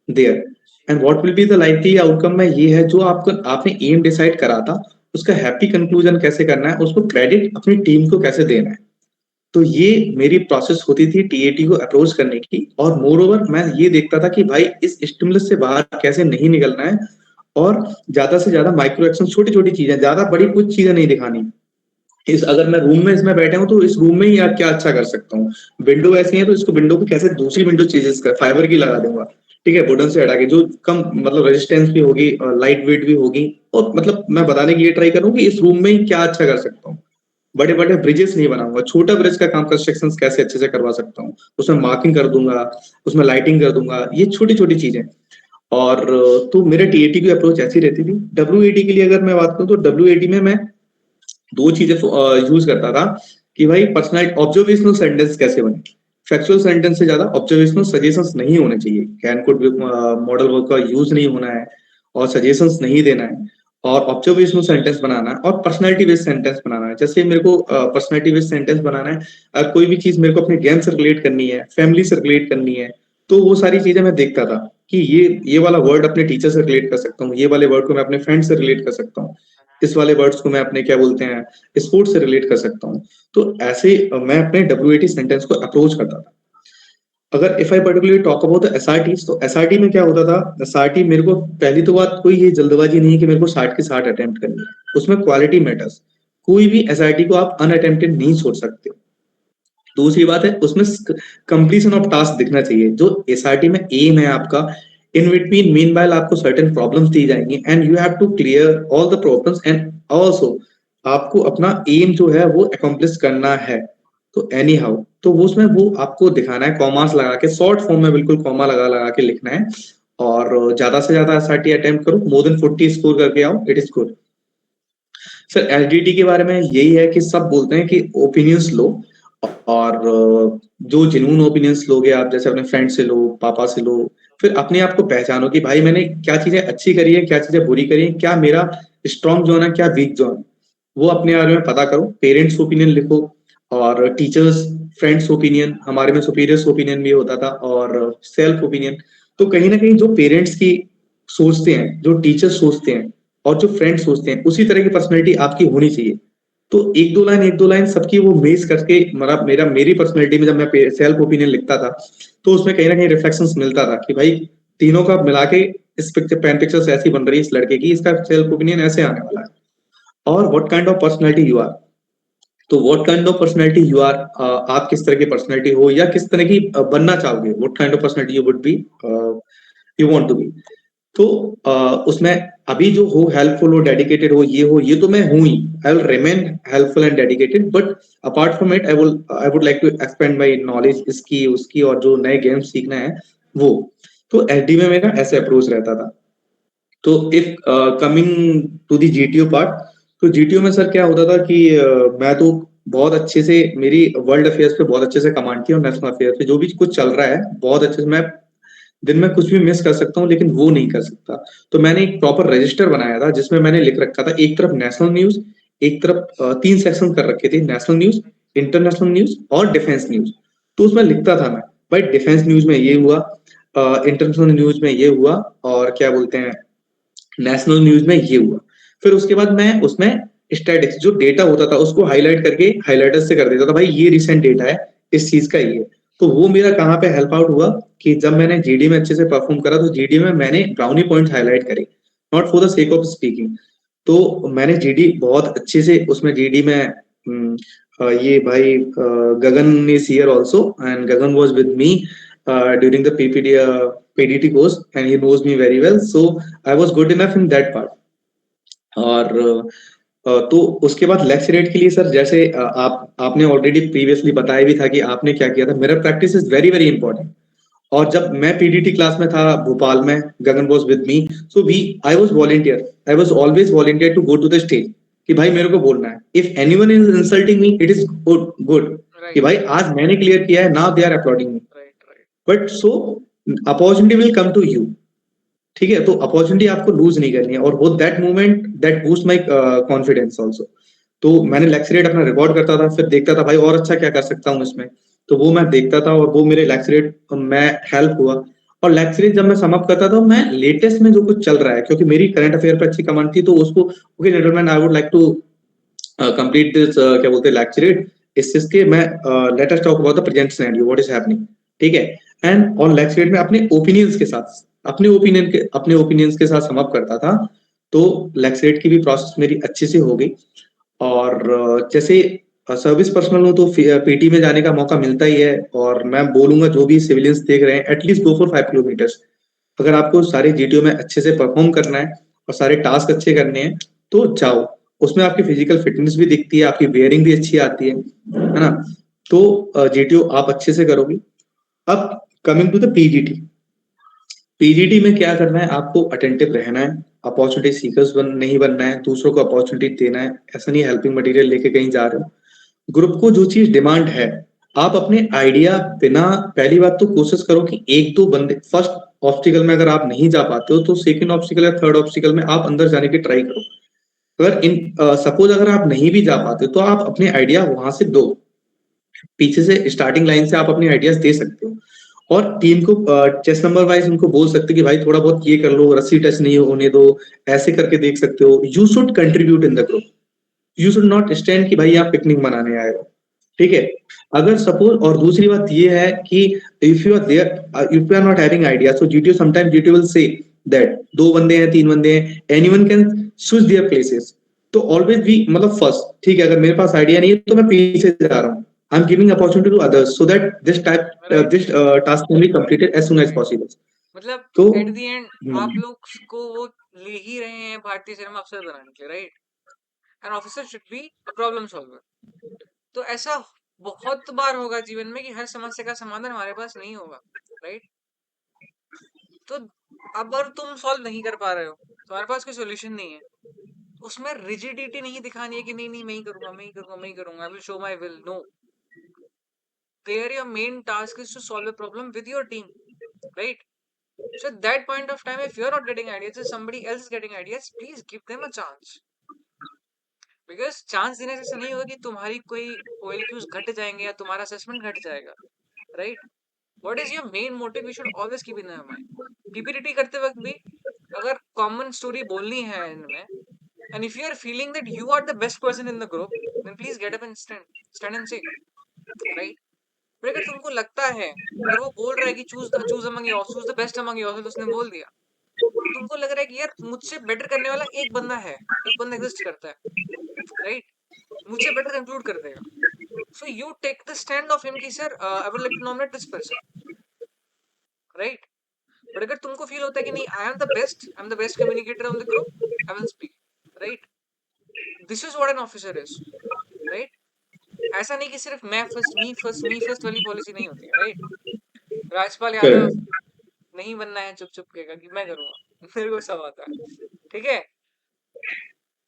there, and what will be the likely outcome में ये है जो आपको आपने एम डिसाइड करा था उसका हैप्पी कंक्लूजन कैसे करना है, उसको क्रेडिट अपनी टीम को कैसे देना है। तो ये मेरी प्रोसेस होती थी टीएटी को अप्रोच करने की। और मोर ओवर मैं ये देखता था कि भाई इस स्टिमुलस से बाहर कैसे नहीं निकलना है, और ज्यादा से ज्यादा माइक्रो एक्शन, छोटी छोटी चीजें, ज्यादा बड़ी कुछ चीजें नहीं दिखानी। इस अगर मैं रूम में इसमें बैठे हूँ तो इस रूम में ही यार क्या अच्छा कर सकता हूँ, विंडो ऐसी है तो इसको विंडो को कैसे दूसरी विंडो चेंजेस कर, फाइबर की लगा दूंगा, ठीक है, वुडन से हटा के, जो कम मतलब रेजिस्टेंस भी होगी, लाइट वेट भी होगी। और मतलब मैं बताने की ये ट्राई करूँ कि इस रूम में ही क्या अच्छा कर सकता हूँ। बड़े बड़े ब्रिजेस नहीं बनाऊंगा, छोटा ब्रिज का काम कंस्ट्रक्शन कैसे अच्छे से करवा सकता हूँ, उसमें मार्किंग कर दूंगा, उसमें लाइटिंग कर दूंगा, ये छोटी छोटी चीजें। और तो मेरे टीएटी की अप्रोच ऐसी रहती थी। डब्ल्यूएटी के लिए अगर मैं बात करूँ तो डब्ल्यूएटी में मैं दो चीजें यूज करता था कि भाई पर्सनल ऑब्जर्वेशनल सेंटेंस कैसे बने। फैक्चुअल सेंटेंस से ज्यादा ऑब्जर्वेशनल सजेशंस नहीं होने चाहिए। कैन कुड मॉडल वर्क का यूज नहीं होना है और सजेशंस नहीं देना है और ऑब्जर्वेशनल सेंटेंस बनाना है और पर्सनैलिटी बेस्ड सेंटेंस बनाना है। जैसे मेरे को पर्सनैलिटी बेस्ड सेंटेंस बनाना है, अगर कोई भी चीज मेरे को अपने गेम से रिलेट करनी है, फैमिली से रिलेट करनी है, तो वो सारी चीजें मैं देखता था कि ये वाला वर्ड अपने टीचर से रिलेट कर सकता हूँ, ये वाले वर्ड को मैं अपने फ्रेंड से रिलेट कर सकता हूँ, इस वाले वर्ड्स को मैं अपने क्या बोलते हैं स्पोर्ट्स से रिलेट कर सकता हूँ। तो ऐसे मैं अपने WAT सेंटेंस को अप्रोच करता था। अगर if I particularly talk about the SRT, तो SRT में क्या होता था, SRT मेरे को पहली तो बात कोई ये जल्दबाजी नहीं है कि मेरे को 60 के 60 अटेम्प्ट करनी है, उसमें क्वालिटी मैटर्स। कोई भी SRT को आप अनअटेम्प्टेड नहीं छोड़ सकते। दूसरी बात है उसमें कंप्लीशन ऑफ टास्क दिखना चाहिए। जो SRT में एम है आपका, इन बिटवीन मीन वाइल आपको सर्टेन प्रॉब्लम्स दी जाएंगी and you have to clear all the problems and also आपको अपना एम जो है वो अकम्प्लिश करना है। तो एनी हाउ तो वो उसमें वो आपको दिखाना है, कॉमास लगा के शॉर्ट फॉर्म में बिल्कुल कॉमा लगा लगा के लिखना है और ज्यादा से ज्यादा SRT अटेम्प्ट करो, मोर देन 40 स्कोर करके आओ, it is good. Sir LDT के बारे में यही है कि सब बोलते हैं कि ओपिनियंस लो और जो जिन्होंने ओपिनियंस लोगे आप, जैसे अपने फ्रेंड से लो, पापा से लो, फिर अपने आप को पहचानो कि भाई मैंने क्या चीजें अच्छी करी है, क्या चीजें बुरी करी है, क्या मेरा स्ट्रॉन्ग जोन है, क्या वीक जोन, वो अपने बारे में पता करो। पेरेंट्स ओपिनियन लिखो और टीचर्स फ्रेंड्स ओपिनियन, हमारे में सुपीरियर्स ओपिनियन भी होता था और सेल्फ ओपिनियन। तो कहीं ना कहीं जो पेरेंट्स की सोचते हैं, जो टीचर्स सोचते हैं और जो फ्रेंड्स सोचते हैं, उसी तरह की पर्सनैलिटी आपकी होनी चाहिए। तो एक दो लाइन सबकी वो मेज करके मेरी पर्सनैलिटी में जब मैं सेल्फ ओपिनियन लिखता था तो उसमें कहीं ना कहीं रिफ्लेक्शंस मिलता था कि भाई तीनों का मिला के इस पिक्चर से ऐसी बन रही है इस लड़के की, इसका सेल्फ ओपिनियन ऐसे आने वाला है। और what kind of personality you are, तो what kind of personality you are, आप किस तरह की पर्सनैलिटी हो या किस तरह की बनना चाहोगे, what kind of personality you would be, you want to be. तो उसमें अभी जो हो हेल्पफुल हो, डेडिकेटेड हो, ये तो मैं हूं ही, I will remain helpful and dedicated, but apart from it I would like to expand my knowledge इसकी उसकी और जो नए गेम्स सीखना है वो। तो SD में मेरा ऐसे अप्रोच रहता था। तो if coming to the GTO part, तो GTO में सर क्या होता था कि मैं तो बहुत अच्छे से, मेरी वर्ल्ड अफेयर्स पे बहुत अच्छे से कमांड थी और नेशनल अफेयर्स पे जो भी कुछ चल रहा है बहुत अच्छे से, मैं दिन में कुछ भी मिस कर सकता हूँ लेकिन वो नहीं कर सकता। तो मैंने एक प्रॉपर रजिस्टर बनाया था जिसमें मैंने लिख रखा था, एक तरफ नेशनल न्यूज, एक तरफ 3 सेक्शन कर रखे थे, नेशनल न्यूज, इंटरनेशनल न्यूज और डिफेंस न्यूज। तो उसमें लिखता था मैं भाई डिफेंस न्यूज में ये हुआ, इंटरनेशनल न्यूज में ये हुआ और क्या बोलते हैं नेशनल न्यूज में ये हुआ। फिर उसके बाद मैं उसमें स्टैटिक्स जो डेटा होता था उसको हाईलाइट करके हाईलाइटर से कर देता था, भाई ये रिसेंट डेटा है इस चीज का ये। तो वो मेरा कहाँ पे हेल्प आउट हुआ कि जब मैंने GD में अच्छे से परफॉर्म करा तो GD में मैंने ब्राउनी पॉइंट हाईलाइट करे, not for the sake of speaking. तो मैंने GD बहुत अच्छे से उसमें GD में ये भाई Gagan is here also and Gagan was with me during the PDT course and he knows me very well, so I was good enough in that part. और तो उसके बाद लेक्चरेट के लिए सर जैसे आपने ऑलरेडी प्रीवियसली बताया भी था कि आपने क्या किया था, मेरा practice is very very important. और जब मैं PDT क्लास में था भोपाल में, Gagan was with me, so I was always volunteer to go to the stage कि भाई मेरे को बोलना है, if anyone is insulting me it is good कि भाई आज मैंने क्लियर किया है, now they are applauding me, but so opportunity will come to you. ठीक है, तो अपॉर्चुनिटी आपको लूज नहीं करनी है और वो that moment that boost my confidence also. तो मैंने लेक्चरेट अपना रिकॉर्ड करता था, फिर देखता था भाई और अच्छा क्या कर सकता हूँ इसमें, तो वो मैं देखता था और वो मेरे लेक्चरेट में हेल्प हुआ। और लेक्चरेट जब मैं समअप करता था मैं लेटेस्ट में जो कुछ चल रहा है, क्योंकि मेरी करंट अफेयर पे अच्छी कमांड थी, तो उसको okay gentleman I would like to complete this क्या बोलते हैं लेक्चरेट, इसके मैं let us talk about the present scenario what is happening. ठीक है, एंड ऑन लेक्चरेट में अपने ओपिनियंस के साथ अपने ओपिनियंस के साथ समअप करता था। तो लेक्चरेट की भी प्रोसेस मेरी अच्छे से हो गई। और जैसे सर्विस पर्सनल हूँ तो PT में जाने का मौका मिलता ही है, और मैं बोलूंगा जो भी सिविलियंस देख रहे हैं एटलीस्ट गो फॉर 5 किलोमीटर्स। अगर आपको सारे GTO में अच्छे से परफॉर्म करना है और सारे टास्क अच्छे करने हैं तो जाओ, उसमें आपकी फिजिकल फिटनेस भी दिखती है, आपकी वेयरिंग भी अच्छी आती है ना। तो GTO आप अच्छे से करोगे। अब कमिंग टू द PGT में क्या करना है, आपको अटेंटिव रहना है, अपॉर्चुनिटी सीकर्स नहीं बनना है, दूसरों को अपॉर्चुनिटी देना है, ऐसा नहीं हेल्पिंग मटेरियल लेके कहीं जा रहे हो। ग्रुप को जो चीज डिमांड है आप अपने आइडिया बिना, पहली बात तो कोशिश करो कि एक दो बंदे, फर्स्ट ऑब्स्टिकल में अगर आप नहीं जा पाते हो तो सेकंड ऑब्स्टिकल या थर्ड ऑब्स्टिकल में आप अंदर जाने की ट्राई करो। अगर इन सपोज अगर आप नहीं भी जा पाते तो आप अपने आइडिया वहां से दो, पीछे से स्टार्टिंग लाइन से आप अपने आइडियाज दे सकते हो, और टीम को चेस नंबर वाइज उनको बोल सकते हो कि भाई थोड़ा बहुत ये कर लो, रस्सी टच नहीं होने दो, ऐसे करके देख सकते हो। You should contribute in the group, you should not stand कि भाई आप पिकनिक मनाने आए हो, ठीक है। अगर सपोज, और दूसरी बात ये है कि if you are there, if you are not having idea, so GTO sometime GTO will say that दो बंदे हैं, तीन बंदे हैं, anyone can switch their places. तो ऑलवेज भी मतलब फर्स्ट, ठीक है, अगर मेरे पास आइडिया नहीं है तो मैं पीछे जा रहा हूँ, I am giving opportunity to others so that this task can be completed as soon as possible. मतलब तो एट द एंड आप लोग को वो ले ही रहे हैं भारतीय सेना में अफसर बनाने के लिए, right? An officer should be a problem solver. तो ऐसा बहुत बार होगा जीवन में कि हर समस्या का समाधान हमारे पास नहीं होगा, राइट? तो अब अगर तुम सॉल्व नहीं कर पा रहे हो, तुम्हारे पास कोई सोल्यूशन नहीं है, उसमें रिजिडिटी नहीं दिखानी है कि नहीं नहीं मैं ही करूंगा, मैं ही करूंगा, मैं ही करूंगा, I will show my will. No, there your main task is to solve a problem with your team, right? So at that point of time, if you're not getting ideas, if somebody else is getting ideas, please give them a chance. Because chance देने से ऐसा नहीं होगा कि तुम्हारी कोई OLQs घट जाएंगे या तुम्हारा assessment घट जाएगा, right? What is your main motive? We should always keep in our mind. PPT करते वक्त भी अगर common story बोलनी है इनमें, and if you are feeling that you are the best person in the group, then please get up and stand and say, right? but अगर तुमको लगता है, अगर वो बोल रहा है कि choose among yours, choose the best among yours, उसने बोल दिया, तुमको लग रहा है कि यार मुझसे बेटर करने वाला एक बंदा है, एक बंदा एग्जिस्ट करता है, राइट? मुझसे बेटर कंक्लूड कर देगा, so you take the stand of him कि sir I would like to nominate this person, right? बट अगर तुमको फील होता है कि नहीं, I am the best communicator on the group, I will speak, right? This is what an officer is, right? ऐसा नहीं कि सिर्फ मैं फर्स्ट वाली पॉलिसी नहीं होती है, राइट? राजपाल यादव नहीं बनना है चुप चुप के कि मैं करूंगा, मेरे को सब आता है, ठीक है?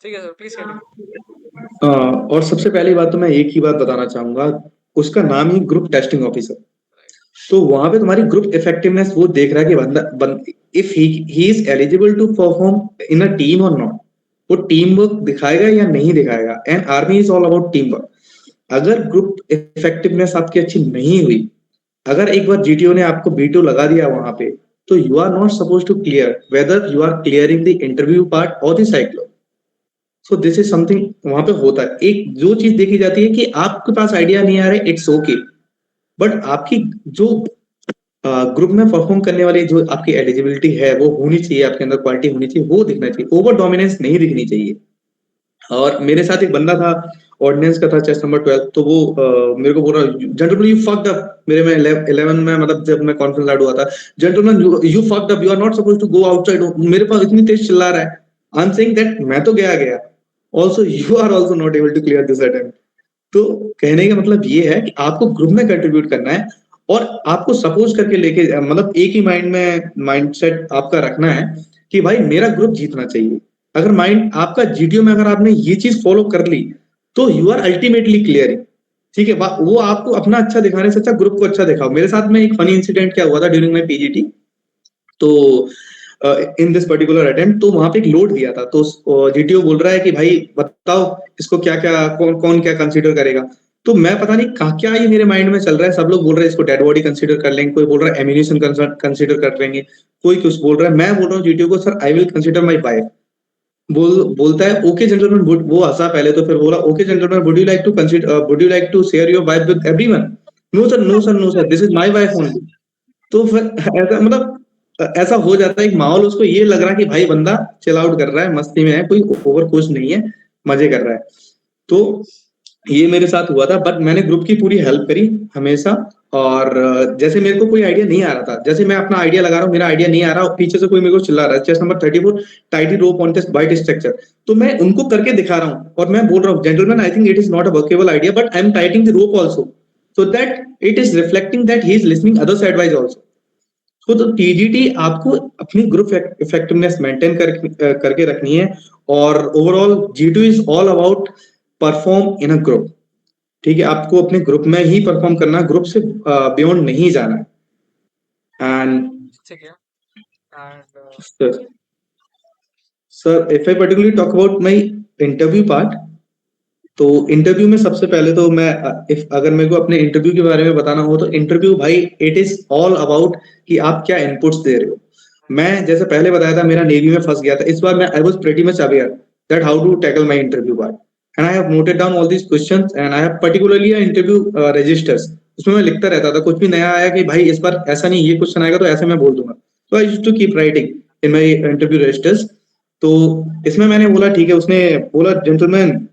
ठीक है सर, प्लीज कंटिन्यू। और सबसे पहली बात तो मैं एक ही बात बताना चाहूंगा, उसका नाम ही ग्रुप टेस्टिंग ऑफिसर। तो वहां पे तुम्हारी ग्रुप इफेक्टिवनेस वो देख रहा है कि बंदा if he is eligible to perform in a team और नॉट, वो टीम वर्क दिखाएगा या नहीं दिखाएगा। And army is all about team work. अगर ग्रुप इफेक्टिवनेस आपकी अच्छी नहीं हुई, अगर एक बार जीटीओ ने आपको बीटो लगा दिया वहां पे, तो you are not suppose to clear whether you are clearing the interview part और द साइक्लो। सो दिस इज समथिंग वहां पे होता है। एक जो चीज देखी जाती है कि आपके पास आइडिया नहीं आ रहा है, इट्स ओके, बट आपकी जो ग्रुप में परफॉर्म करने वाली जो आपकी एलिजिबिलिटी है वो होनी चाहिए, आपके अंदर क्वालिटी होनी चाहिए, वो दिखना चाहिए, ओवर डोमिनेंस नहीं दिखनी चाहिए। और मेरे साथ एक बंदा था, ऑर्डिनेंस का था, चेस्ट नंबर 12, तो वो मेरे को बोल रहा, जेंटलमैन यू फक्ड अप। मेरे में 11 में, मतलब जब मैं कॉन्फ्रेंस लाड हुआ था, gentleman you fucked up, you are not suppose to go outside. मेरे पास इतनी तेज चिल्ला रहा है, आई एम सेइंग दैट मैं तो गया also, you are also not able to clear this attempt. तो कहने का मतलब ये है कि आपको ग्रुप में कंट्रीब्यूट करना है, और आपको सपोज करके लेके, मतलब एक ही माइंडसेट आपका रखना है कि भाई मेरा ग्रुप जीतना चाहिए। अगर माइंड आपका जीटीओ में अगर आपने ये चीज फॉलो कर ली, तो यू आर अल्टीमेटली क्लियरिंग, ठीक है। वो आपको अपना अच्छा दिखाने से अच्छा ग्रुप को अच्छा दिखाओ। मेरे साथ में एक फनी इंसिडेंट क्या हुआ था ड्यूरिंग माई पीजीटी, तो इन दिस पर्टिकुलर अटेम्प्ट, तो वहां पे एक लोड दिया था, तो जीटीओ बोल रहा है कि भाई बताओ इसको क्या क्या, कौन क्या कंसीडर करेगा। तो मैं पता नहीं क्या ये मेरे माइंड में चल रहा है, सब लोग बोल रहे हैं इसको डेड बॉडी कंसीडर कर लेंगे, कोई बोल रहा है एम्यूनिशन कंसीडर कर लेंगे, कोई कुछ बोल रहा है। मैं बोल रहा हूँ जीटीओ को, sir I will consider my wife. बोलता है ओके जेंटलमैन, वो हंसा पहले, तो फिर बोला okay gentleman, would you like to consider, would you like to share your wife with everyone? No sir, no sir, no sir, this is my wife only. तो फिर ऐसा, मतलब ऐसा हो जाता है एक माहौल, उसको ये लग रहा है कि भाई बंदा चिल आउट कर रहा है, मस्ती में है, कोई ओवर कुछ नहीं है, मजे कर रहा है। तो ये मेरे साथ हुआ था, बट मैंने ग्रुप की पूरी हेल्प करी हमेशा। और जैसे मेरे को कोई आइडिया नहीं आ रहा था, जैसे मैं अपना आइडिया लगा रहा हूँ, मेरा आइडिया नहीं आ रहा, और पीछे से कोई मेरे को चिल्ला रहा है, chest number 34 tied a rope on this white structure, तो मैं उनको करके दिखा रहा हूँ, और मैं बोल रहा हूँ gentleman I think it is not a workable idea, but I M टाइटिंग the rope also, so that it is reflecting that he is listening others advice also. तो टीजीटी आपको अपनी ग्रुप इफेक्टिवनेस मेंटेन करके रखनी है। और overall G2 is all about perform in a group. ठीक है, आपको अपने ग्रुप में ही परफॉर्म करना है, ग्रुप से बियॉन्ड नहीं जाना है। एंड ठीक है। And sir if I particularly talk about my interview part, तो इंटरव्यू में सबसे पहले तो मैं इफ अगर मेरे को अपने इंटरव्यू के बारे में बताना हो तो इंटरव्यू भाई इट इज ऑल अबाउट कि आप क्या इनपुट्स दे रहे हो। मैं जैसे पहले बताया था मेरा नेवी में फंस गया था, इस बार मैं I was pretty much aware that how to tackle my interview part, and I have noted down all these questions and I have particularly interview registers, उसमें मैं लिखता रहता था कुछ भी नया आया कि भाई इस बार ऐसा नहीं, ये क्वेश्चन आएगा तो ऐसे मैं बोल दूंगा, तो I used to keep writing in my interview registers. तो इसमें मैंने बोला ठीक है, उसने बोला जेंटलमैन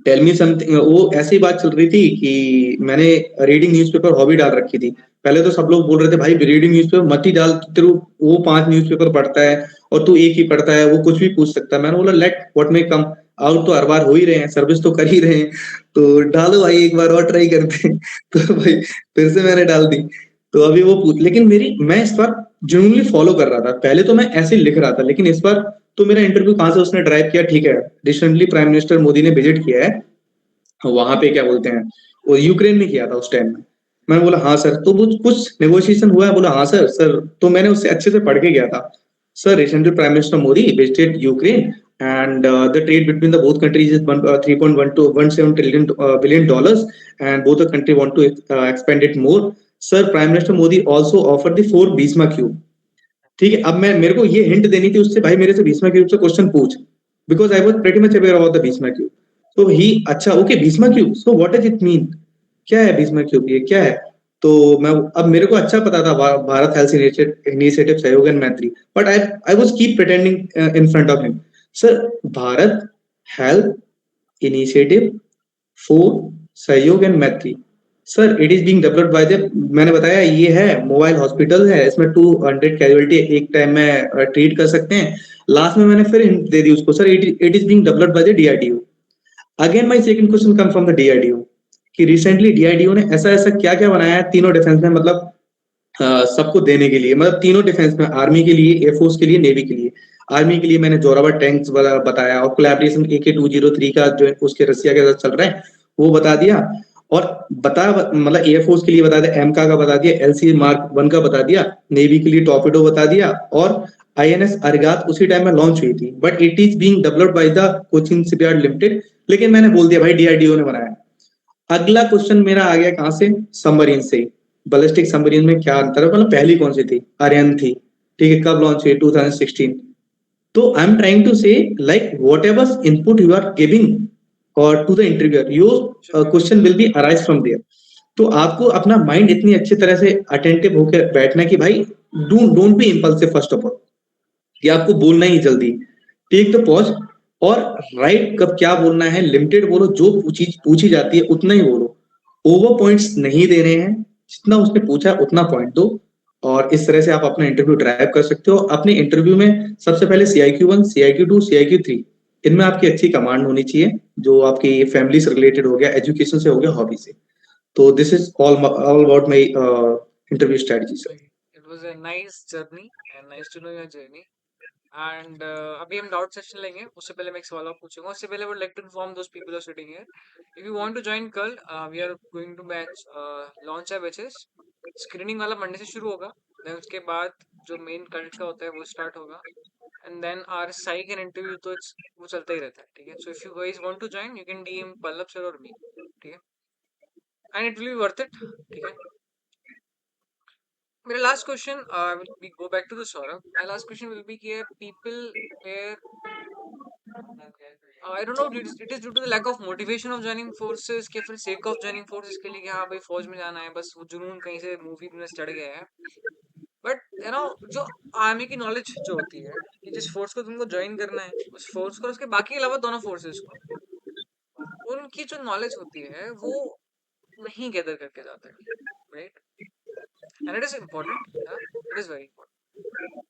टेल मी समथिंग, वो ऐसी ही बात चल रही थी कि मैंने रीडिंग न्यूज़पेपर हॉबी डाल रखी थी। पहले तो सब लोग बोल रहे थे भाई रीडिंग न्यूज़पेपर मत ही डाल, तेरे वो 5 न्यूज़पेपर पढ़ता है और तू एक ही पढ़ता है, वो कुछ भी पूछ सकता है। मैंने बोला let what may come, out तो हर बार हो ही रहे हैं, सर्विस तो कर ही रहे हैं, तो डालो भाई एक बार और ट्राई करते हैं। तो भाई फिर से मैंने डाल दी। तो अभी वो पूछ, लेकिन मैं इस बार जेन्युइनली फॉलो कर रहा था। पहले तो मैं ऐसे ही लिख रहा था, लेकिन इस बार तो मेरा इंटरव्यू कहाँ से उसने ड्राइव किया, ठीक है रिसेंटली प्राइम मिनिस्टर मोदी ने विजिट किया है वहां पे, क्या बोलते हैं वो यूक्रेन में किया था उस टाइम में। मैंने बोला हाँ सर, तो वो कुछ नेगोशिएशन हुआ है, बोला हाँ सर। तो मैंने उससे अच्छे से पढ़ के गया था। Sir recently prime minister Modi visited Ukraine and the trade between the both countries is 3.1 to 17 trillion billion dollars, and both the country want to expand it more. Sir, Prime Minister Modi also offered the 4 Bhisma Cube. ठीक है, अब मैं मेरे को ये hint देनी थी उससे, भाई मेरे से भीष्मा क्यूब से क्वेश्चन पूछ, because I was pretty much aware about the Bheeshma cube. तो ही अच्छा okay Bheeshma cube, so what does it mean, क्या है भीष्मा क्यूब, ये क्या है। तो मैं अब मेरे को अच्छा पता था भारत हेल्थ इनिशिएटिव सहयोग एंड मैत्री, but I was keep pretending in front of him, sir Bharat health initiative for सहयोग एंड मैत्री, sir it is being developed by the, मैंने बताया ये है मोबाइल हॉस्पिटल है, इसमें 200 कैजुअलिटी एक टाइम में ट्रीट कर सकते हैं। लास्ट में मैंने फिर hint दे दी उसको, sir it is being developed by the DRDO. Again my second question come from the DRDO कि रिसेंटली डीआरडीओ ने ऐसा ऐसा क्या क्या बनाया है तीनों डिफेंस में, मतलब सबको देने के लिए, मतलब तीनों डिफेंस में, आर्मी के लिए, एयरफोर्स के लिए, नेवी के लिए। आर्मी के लिए मैंने जोरावर टैंक्स बताया, और कोलैबोरेशन AK-203 का जो उसके रसिया के साथ चल रहा है वो बता दिया, और मतलब एयरफोर्स के लिए बता दिया, एमका का बता दिया, LC Mark 1 का बता दिया, नेवी के लिए टॉर्पेडो बता दिया, और INS अरिगात उसी टाइम में लॉन्च हुई थी, but it is being developed by the Cochin shipyard limited. लेकिन मैंने बोल दिया भाई डीआरडीओ ने बनाया। अगला क्वेश्चन मेरा आ गया कहां से, सबमरीन से। बैलिस्टिक सबमरीन में क्या अंतर है, मतलब पहली कौन सी थी, आर्यन थी, ठीक है, कब लॉन्च हुई, 2016। तो I am trying to say like whatever input you are giving और to the interviewer, your question will be arise from there. तो आपको अपना माइंड इतनी अच्छी तरह से अटेंटिव होकर बैठना है कि भाई don't be impulsive first of all, कि आपको बोलना ही जल्दी, टेक द पॉज, और राइट कब क्या बोलना है, लिमिटेड बोलो, जो पूछी जाती है उतना ही बोलो, ओवर पॉइंट्स नहीं दे रहे हैं, जितना उसने पूछा है उतना पॉइंट दो, और इस तरह से आप अपना इंटरव्यू ड्राइव कर सकते हो। अपने इंटरव्यू में सबसे पहले CIQ-1, CIQ-2, CIQ-3, इनमें आपकी अच्छी कमांड होनी चाहिए, जो आपकी फैमिली से रिलेटेड हो गया, एजुकेशन से हो गया, हॉबी से। तो this is all about my interview strategy sir. It was a nice journey and nice to know your journey. And अभी हम डाउट सेशन लेंगे, उससे पहले मैं एक सवाल और पूछूंगा। उससे पहले would like to inform those people are sitting here, if you want to join कल, we are going to batch launch our batches. Screening वाला मंडे से शुरू होगा, देन उसके बाद जो मेन कंटेंट का होता है वो स्टार्ट होगा, and then our psych and interview तो वो चलता ही रहता है, ठीक है। So if you guys want to join, you can DM Pallav sir और मी, ठीक है, and it will be worth it, ठीक है। मेरा last question will be go back to the Saurabh. My last question will be कि people where I don't know, it is due to the lack of motivation of joining forces के फिर sake of joining forces के लिए कि हाँ भाई फौज में जाना है, बस वो जुनून कहीं से मूवी में चढ़ गया है। बट यू नो जो आर्मी की नॉलेज जो होती है कि जिस फोर्स को तुमको ज्वाइन करना है, उस फोर्स को, उसके बाकी के अलावा दोनों फोर्सेस को, उनकी जो नॉलेज होती है वो नहीं गैदर करके जाते हैं, right, and it is important, it is very important.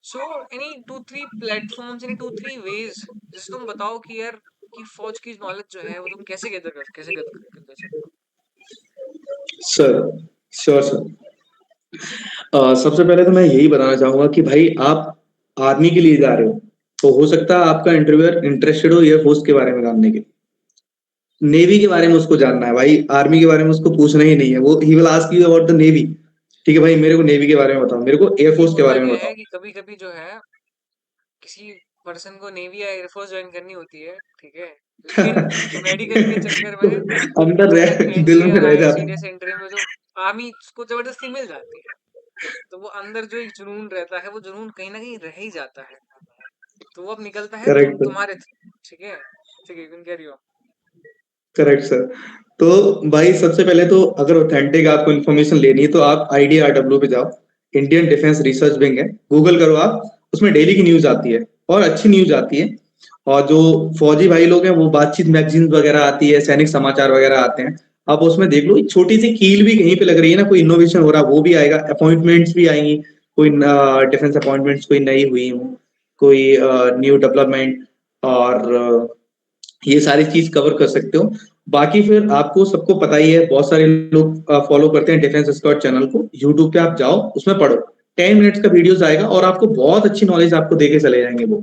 So any 2-3 platforms, any 2-3 ways जिससे तुम बताओ कि यार कि फौज की नॉलेज जो है वो तुम कैसे गैदर कर सकते हो। सर श्योर सर, सबसे पहले तो मैं यही बताना चाहूंगा कि भाई आप आर्मी के लिए जा रहे हो, तो हो सकता है आपका इंटरव्यूअर इंटरेस्टेड हो एयरफोर्स के बारे में जानने के लिए, नेवी के बारे में उसको जानना है भाई, आर्मी के बारे में उसको पूछना ही नहीं है, वो he will ask you about the navy. ठीक है भाई, मेरे को नेवी के बारे में बताओ, मेरे को एयरफोर्स के होता बारे में क्या बताओ। है कि कभी कभी जो है किसी पर्सन को नेवी या एयरफोर्स ज्वाइन करनी होती है, ठीक है, लेकिन मेडिकल के चक्कर में अंदर जो है दिल एनडीए में रह जाता है। सीरियस एंट्री में जो आर्मी को जबरदस्ती मिल जाती है, तो वो अंदर जो एक जुनून रहता है वो जुनून कहीं ना कहीं रह ही जाता है, तो वो अब निकलता है करेक्ट तुम्हारे ठीक है, ठीक है, you can carry on. Correct sir. तो भाई सबसे पहले तो अगर ऑथेंटिक आपको इन्फॉर्मेशन लेनी है तो आप IDRW पे जाओ, इंडियन डिफेंस रिसर्च विंग है, गूगल करो आप, उसमें डेली की न्यूज आती है और अच्छी न्यूज आती है। और जो फौजी भाई लोग हैं वो बातचीत मैगजीन वगैरह आती है, सैनिक समाचार वगैरह आते हैं, आप उसमें देख लो, एक छोटी सी कील भी कहीं पे लग रही है ना, कोई इनोवेशन हो रहा है वो भी आएगा, अपॉइंटमेंट्स भी आएंगी, कोई डिफेंस अपॉइंटमेंट्स कोई नई हुई हो, कोई न्यू डेवलपमेंट, और ये सारी चीज कवर कर सकते हो। बाकी फिर आपको सबको पता ही है, बहुत सारे लोग फॉलो करते हैं डिफेंस स्क्वाड चैनल को, यूट्यूब पे आप जाओ उसमें पढ़ो, 10 मिनट्स का वीडियोस आएगा और आपको बहुत अच्छी नॉलेज आपको देके चले जाएंगे वो,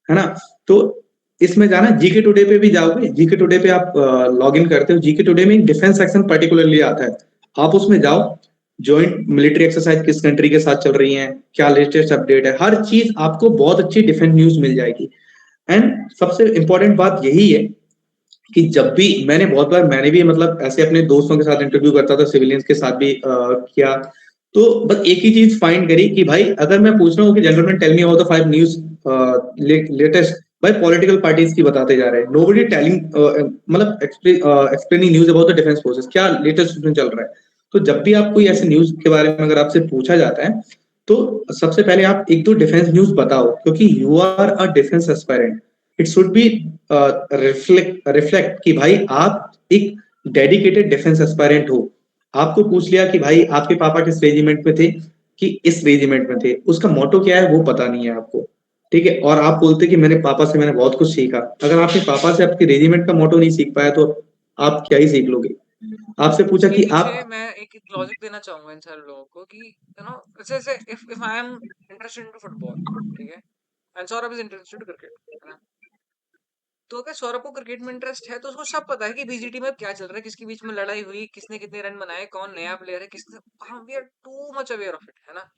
है ना। तो इसमें जाना, जीके टुडे पे भी जाओगे, जीके टुडे पे आप लॉग इन करते हो, जीके टुडे में एक डिफेंस सेक्शन पर्टिकुलरली आता है, आप उसमें जाओ, ज्वाइंट मिलिट्री एक्सरसाइज किस कंट्री के साथ चल रही है, क्या लेटेस्ट अपडेट है, हर चीज आपको बहुत अच्छी डिफेंस न्यूज मिल जाएगी। एंड सबसे इंपॉर्टेंट बात यही है कि जब भी मैंने बहुत बार मैंने भी मतलब ऐसे अपने दोस्तों के साथ इंटरव्यू करता था, सिविलियंस के साथ भी किया, तो बस एक ही चीज फाइंड करी कि भाई अगर मैं पूछ रहा हूँ कि gentleman tell me about the 5 news latest, भाई पॉलिटिकल पार्टीज की बताते जा रहे हैं, नोबडी टेलिंग मतलब explaining news about the defence forces, क्या लेटेस्ट उसमें चल रहा है। तो जब भी आप कोई ऐसे न्यूज के बारे में अगर आपसे पूछा जाता है तो सबसे पहले आप एक दो डिफेंस न्यूज बताओ, क्योंकि you are a defence aspirant, it should be reflect कि भाई आप एक डेडिकेटेड डिफेंस एस्पायरेंट हो। आपको पूछ लिया कि भाई आपके पापा किस रेजिमेंट में थे, कि इस रेजिमेंट में थे, उसका मोटो क्या है वो पता नहीं है आपको, ठीक है, और आप बोलते कि मेरे पापा से मैंने बहुत कुछ सीखा, अगर आपके पापा से आपके रेजिमेंट का मोटो नहीं सीख पाया तो आप क्या ही सीख लोगे। आपसे पूछा इसके कि पीछे आप, मैं एक लॉजिक देना चाहूंगा इन सारे लोगों को कि जैसे if I am interested in football, ठीक है, and Saurabh is interested cricket, है ना, तो अगर सौरभ को क्रिकेट में इंटरेस्ट है तो उसको सब पता है कि बीजीटी में क्या चल रहा है, किसके बीच में लड़ाई हुई, किसने कितने रन बनाए, कौन नया प्लेयर है, किसने, हाँ we are too much aware of it, है ना,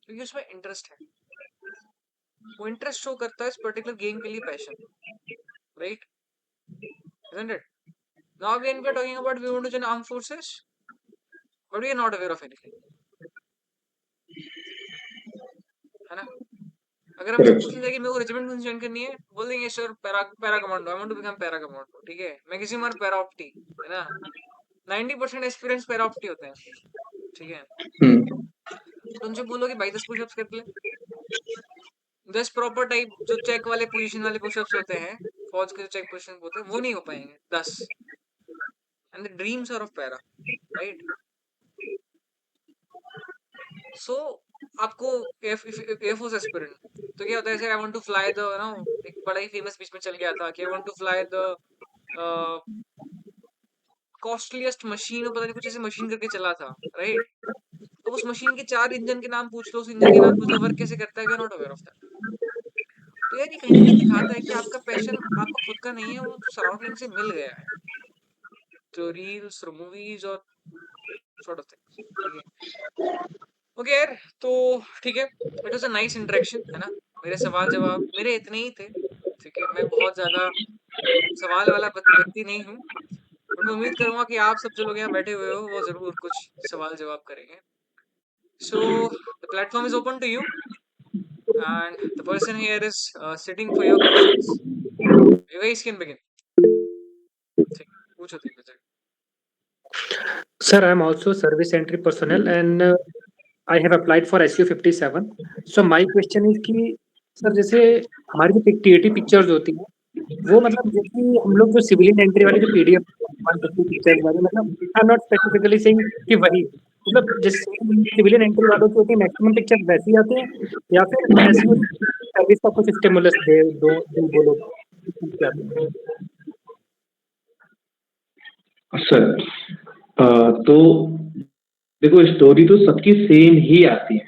क्योंकि उसमें इंटरेस्ट है, वो इंटरेस्ट शो करता है इस पर्टिकुलर गेम के लिए, passion, right, isn't it? Now again we are talking about we want to join armed forces, but we are not aware of anything, है ना। अगर हमसे पूछ लिया कि मेरे को रेजिमेंट में ज्वाइन करनी है, बोल देंगे sir para para commando, I want to become para commando, ठीक है, मैक्सिमम पैरा ऑप्टी, है ना, 90% एक्सपीरियंस पैरा ऑप्टी होते हैं, ठीक है, तो उनसे बोलो कि भाई 10 पुशअप्स कर ले, 10 प्रॉपर टाइप जो चेक वाले पोजीशन वाले पुशअप्स होते हैं, फौज के जो चेक पोजीशन होते हैं वो नहीं हो पाएंगे 10, and the dreams are of para, right. So आपको एयरफोर्स एस्पिरेंट, तो क्या होता है, जैसे I want to fly the no, एक बड़ा ही फेमस बीच में चल गया था कि I want to fly the costliest machine, पता नहीं कुछ ऐसे मशीन करके चला था, राइट। अब उस मशीन के 4 इंजन के नाम पूछ लो, उस इंजन के नाम पूछ लो, वर्क कैसे करता है, we are not aware of that. तो यार ये कहीं ना कहीं दिखाता है कि आपका पैशन आपका खुद का नहीं है, वो सराउंडिंग से मिल गया है, तो रील्स और मूवीज और सॉर्ट ऑफ थिंग्स, ठीक है, ओके यार, तो ठीक है, it was a nice interaction, है ना, मेरे सवाल जवाब मेरे इतने ही थे, ठीक है, मैं बहुत ज्यादा सवाल वाला व्यक्ति नहीं हूँ, बट मैं उम्मीद करूंगा कि आप सब जो लोग यहाँ बैठे हुए हो वो जरूर कुछ सवाल जवाब करेंगे। So the platform is open to you and the person here is sitting for your questions. You guys can begin. ठीक, पूछो Digvijay. Sir, I am also service entry personnel and I have applied for SU 57. So my question is कि sir जैसे हमारी जो TAT pictures होती हैं वो मतलब जैसे हम लोग जो सिविलियन एंट्री वाली जो पीडीएफ पिक्चर्स वाली, मतलब आई एम नॉट स्पेसिफिकली सेइंग कि वही, मतलब जैसे सिविलियन एंट्री वालों की होती है मैक्सिमम पिक्चर वैसी आते हैं या फिर एसयू सर्विस का कुछ स्टिमुलस दे दो वो लोग क्या आते हैं? सर तो देखो स्टोरी तो सबकी सेम ही आती है,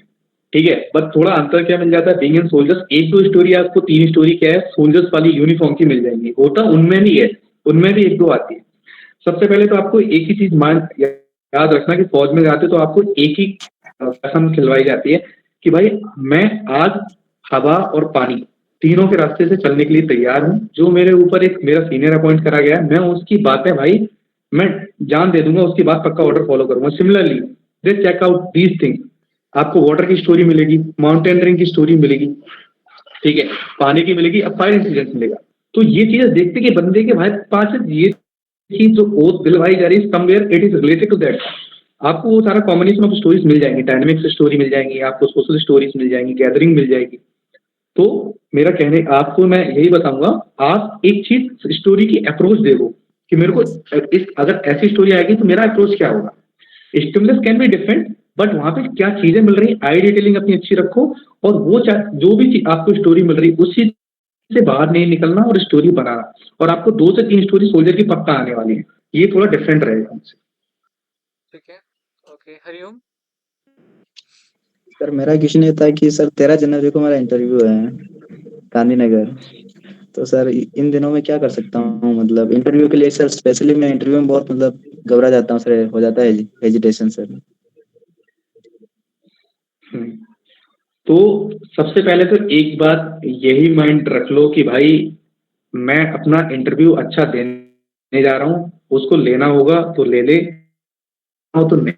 ठीक है, बट थोड़ा अंतर क्या मिल जाता है, बीइंग इन सोल्जर्स एक दो स्टोरी आपको 3 स्टोरी क्या है सोल्जर्स वाली यूनिफॉर्म की मिल जाएंगी, होता उनमें नहीं है, उनमें भी एक दो आती है। सबसे पहले तो आपको एक ही चीज याद रखना कि फौज में जाते तो आपको एक ही कसम खिलवाई जाती है कि भाई मैं आग, हवा और पानी तीनों के रास्ते से चलने के लिए तैयार हूँ। जो मेरे ऊपर एक मेरा सीनियर अपॉइंट करा गया है, मैं उसकी बातें भाई मैं जान दे दूंगा, उसकी बात पक्का ऑर्डर फॉलो करूंगा। Similarly they check out these thing. आपको वाटर की स्टोरी मिलेगी, माउंटेनियरिंग की स्टोरी मिलेगी, ठीक है, पानी की मिलेगी, अब फायर इंसिडेंट मिलेगा। तो ये चीजें देखते कि बंदे के भाई पास ये चीज जो ओथ दिलवाई जा रही है, somewhere it is related to that. आपको वो सारा कॉम्बिनेशन ऑफ स्टोरीज मिल जाएंगी, डायनेमिक्स स्टोरी मिल जाएंगी, आपको सोशल स्टोरीज मिल जाएंगी, गैदरिंग मिल जाएगी। तो मेरा कहने आपको मैं यही बताऊंगा, आप एक चीज स्टोरी की अप्रोच देखो कि मेरे को अगर ऐसी स्टोरी आएगी तो मेरा अप्रोच क्या होगा। Stimulus can be different, but वहां पे क्या चीजें मिल रही, आई डिटेलिंग अपनी अच्छी रखो, और वो जो भी आपको स्टोरी मिल रही उस चीज से बाहर नहीं निकलना और स्टोरी बनाना। और आपको 2 से 3 स्टोरी सोल्जर की पक्का आने वाली है, ये थोड़ा डिफरेंट रहेगा हमसे। ठीक है, ओके, हरिओम। सर मेरा क्वेश्चन ये था कि सर 13 जनवरी को मेरा इंटरव्यू है गांधीनगर, तो सर इन दिनों में क्या कर सकता हूँ, मतलब इंटरव्यू के लिए सर स्पेशली मैं इंटरव्यू में बहुत मतलब घबरा जाता हूँ सर, हो जाता है हेजिटेशन सर। तो सबसे पहले तो एक बात यही माइंड रख लो कि भाई मैं अपना इंटरव्यू अच्छा देने जा रहा हूँ, उसको लेना होगा तो ले ले, तो नहीं,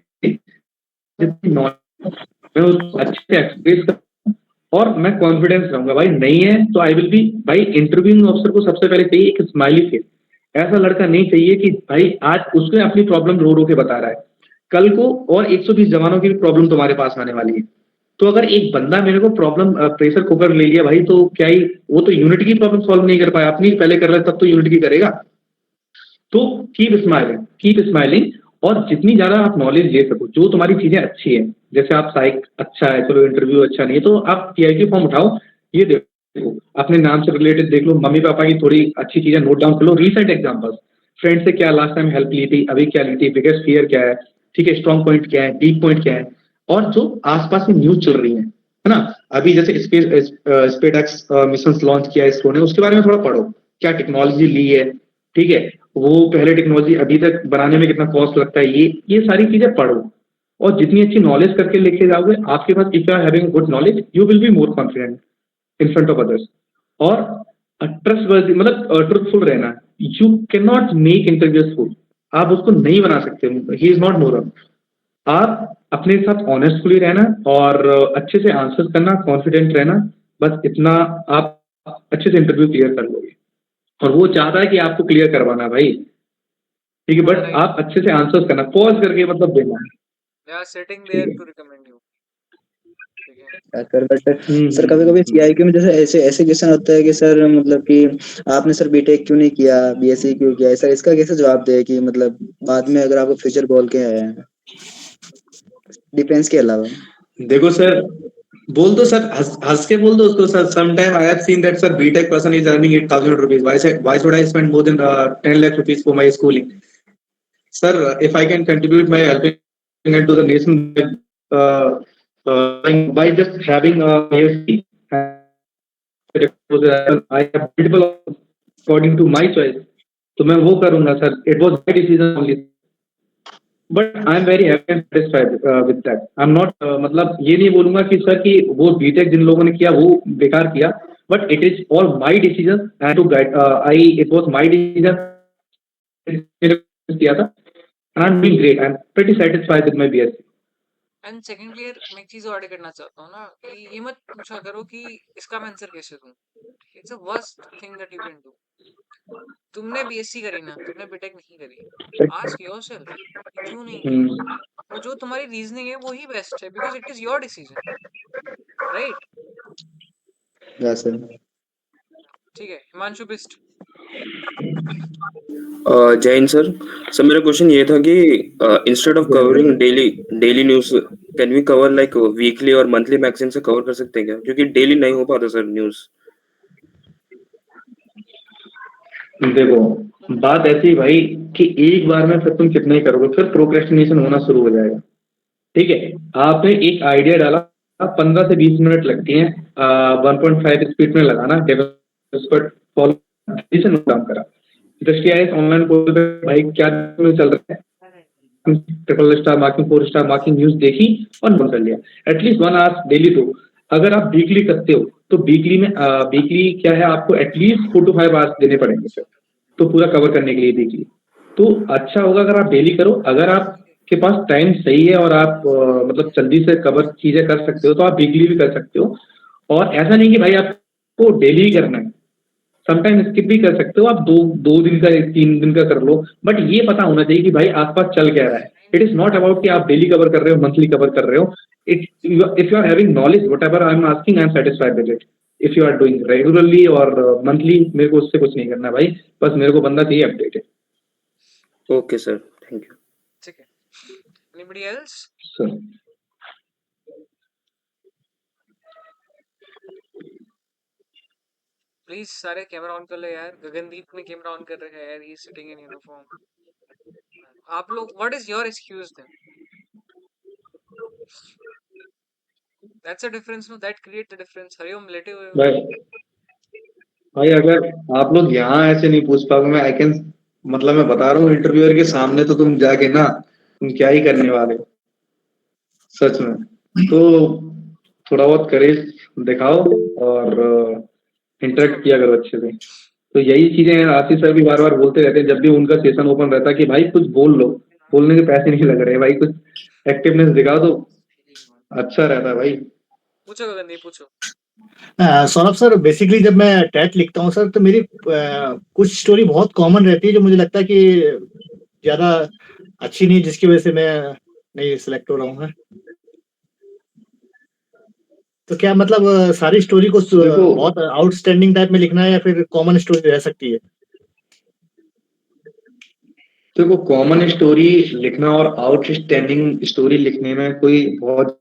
मैं उसको अच्छे से एक्सप्रेस कर और मैं कॉन्फिडेंस रहूंगा। भाई नहीं है तो आई विल बी, भाई इंटरव्यूइंग ऑफिसर को सबसे पहले चाहिए एक स्माइली फेस। ऐसा लड़का नहीं चाहिए कि भाई आज उसने अपनी प्रॉब्लम रो रो के बता रहा है, कल को और 120 जवानों की भी प्रॉब्लम तुम्हारे पास आने वाली है। तो अगर एक बंदा मेरे को प्रॉब्लम प्रेशर कुकर ले लिया भाई, तो क्या ही वो तो यूनिट की प्रॉब्लम सॉल्व नहीं कर पाया, अपनी पहले कर ले तब तो यूनिट की करेगा। तो कीप स्माइलिंग, और जितनी ज्यादा आप नॉलेज ले सको, जो तुम्हारी चीजें अच्छी है, जैसे आप साइक अच्छा है, चलो इंटरव्यू अच्छा नहीं है तो आप पीआईक्यू फॉर्म उठाओ, ये देखो अपने नाम से रिलेटेड देख लो, मम्मी पापा की थोड़ी अच्छी चीजें नोट डाउन कर लो, रीसेंट एग्जांपल्स, फ्रेंड से क्या लास्ट टाइम हेल्प ली थी, अभी क्या ली थी, बिगेस्ट फियर क्या है, ठीक है, स्ट्रॉन्ग पॉइंट क्या है, वीक पॉइंट क्या है, और जो आसपास में न्यूज चल रही है ना, अभी जैसे स्पेसएक्स मिशन लॉन्च किया है इसरो ने, उसके बारे में थोड़ा पढ़ो, क्या टेक्नोलॉजी ली है, ठीक है, वो पहले टेक्नोलॉजी अभी तक बनाने में कितना कॉस्ट लगता है, ये सारी चीजें पढ़ो। और जितनी अच्छी नॉलेज करके लेके जाओगे आपके पास, if you are having good knowledge you will be more confident in front of others. और ट्रस्टवर्दी मतलब ट्रुथफुल रहना, you can not make interviewers fool, आप उसको नहीं बना सकते, ही इज नॉट मोरल। आप अपने साथ ऑनेस्टफुली रहना और अच्छे से आंसर करना, कॉन्फिडेंट रहना, बस इतना आप अच्छे से इंटरव्यू क्लियर कर लोगे। और वो चाहता है कि आपको क्लियर करवाना भाई, ठीक है, बट आप अच्छे से आंसर करना, पॉज करके मतलब देना। They are sitting there to recommend you. ठीक है, सर बट सर कभी कभी सीआईक्यू में जैसे ऐसे ऐसे क्वेश्चन होता है कि सर मतलब कि आपने सर बीटेक क्यों नहीं किया, बीएससी क्यों किया, सर इसका कैसे जवाब दे कि मतलब बाद में अगर आपको फ्यूचर गोल क्या है डिफेंस के अलावा। देखो सर, बोल दो सर, हंस के बोल दो उसको sir, sometime I have seen that sir BTech person is earning 8,000 rupees, why should I spend more than 10 lakh rupees for my schooling. Sir if I can contribute my helping to the nation by just having a ASC, I have multiple according to my choice, तो मैं वो करूंगा sir, it was my decision only, but I am very happy and satisfied with that. I am not मतलब ये नहीं बोलूंगा कि sir कि वो बीटेक जिन लोगों ने किया वो बेकार किया, but it is all my decision and to guide it was my decision किया था, and I am doing great. I am pretty satisfied with my BSc. And secondly मैं एक चीज और ऐड करना चाहता हूँ ना, कि ये मत पूछा करो कि इसका मैं आंसर कैसे दूं। It's a worst thing that you can do. तुमने बीएससी करी ना, तुमने बीटेक नहीं करी, आस्क योरसेल्फ क्यों नहीं की, और जो तुम्हारी रीजनिंग है वही बेस्ट है, because it is your decision, right? Yes sir. ठीक है, हिमांशु बिस्ट। जैन सर, मेरा क्वेश्चन ये था कि instead of covering daily news, can we cover like weekly और मंथली मैगजीन से कवर कर सकते हैं क्या, क्योंकि डेली नहीं हो पाता सर न्यूज। देखो बात ऐसी भाई कि एक बार में फिर तुम कितना ही करोगे, फिर प्रोक्रेस्टिनेशन होना शुरू हो जाएगा, ठीक है। आपने एक आइडिया डाला, 15 से 20 मिनट लगती हैं 1.5 स्पीड में लगाना, फॉलो काम करा, दृष्टि आईएएस ऑनलाइन पोर्टल पे भाई क्या न्यूज़ चल रहा है, triple star marking 4 star marking news देखी और नोट कर लिया। एटलीस्ट 1 आवर डेली दो। अगर आप वीकली करते हो तो वीकली में वीकली क्या है, आपको एटलीस्ट 4 to 5 आवर्स देने पड़ेंगे सर, तो पूरा कवर करने के लिए वीकली। तो अच्छा होगा अगर आप डेली करो। अगर आपके पास टाइम सही है और आप मतलब जल्दी से कवर चीजें कर सकते हो तो आप वीकली भी कर सकते हो। और ऐसा नहीं कि भाई आपको डेली ही करना है, समटाइम स्किप भी कर सकते हो आप, दो दिन का 3 दिन का कर लो, बट ये पता होना चाहिए कि भाई आसपास चल क्या रहा है। इट इज नॉट अबाउट कि आप डेली कवर कर रहे हो, मंथली कवर कर रहे हो। If you are having knowledge whatever I am asking, I am satisfied with it. If you are doing regularly और मंथली, मेरे को उससे कुछ नहीं करना भाई, बस मेरे को बंदा चाहिए updated. Okay sir, thank you. ठीक है, एनीबॉडी एल्स? सर प्लीज सारे कैमरा ऑन कर लो यार। गगनदीप ने कैमरा ऑन कर रखा है यार, he is sitting in uniform. आप लोग, what is your excuse then? That's a difference, no, that create the difference. Hariom लेटे हुए हो। भाई अगर आप लोग यहाँ ऐसे नहीं पूछ पाओगे, मैं आई कैन, मतलब मैं बता रहा हूँ इंटरव्यूअर के सामने तो तुम जाके ना, तुम क्या ही करने वाले हो सच में। तो थोड़ा बहुत करेज दिखाओ और इंटरेक्ट किया करो अच्छे से। तो यही चीजें हैं, आशीष सर भी बार बार बोलते रहते हैं जब भी उनका सेशन ओपन रहता है कि भाई कुछ बोल लो, बोलने के पैसे नहीं लग रहे भाई, कुछ एक्टिवनेस दिखाओ तो अच्छा रहता है भाई। पूछो गगनदीप, पूछो। सौरभ सर, बेसिकली जब मैं टेट लिखता हूँ सर, तो मेरी कुछ स्टोरी बहुत कॉमन रहती है जो मुझे लगता है कि ज्यादा अच्छी नहीं, जिसकी वजह से मैं नहीं सिलेक्ट हो रहा हूँ। तो क्या मतलब सारी स्टोरी को बहुत आउटस्टैंडिंग टाइप में लिखना है या फिर कॉमन स्टोरी रह सकती है? देखो, कॉमन स्टोरी लिखना और आउटस्टैंडिंग स्टोरी लिखने में कोई बहुत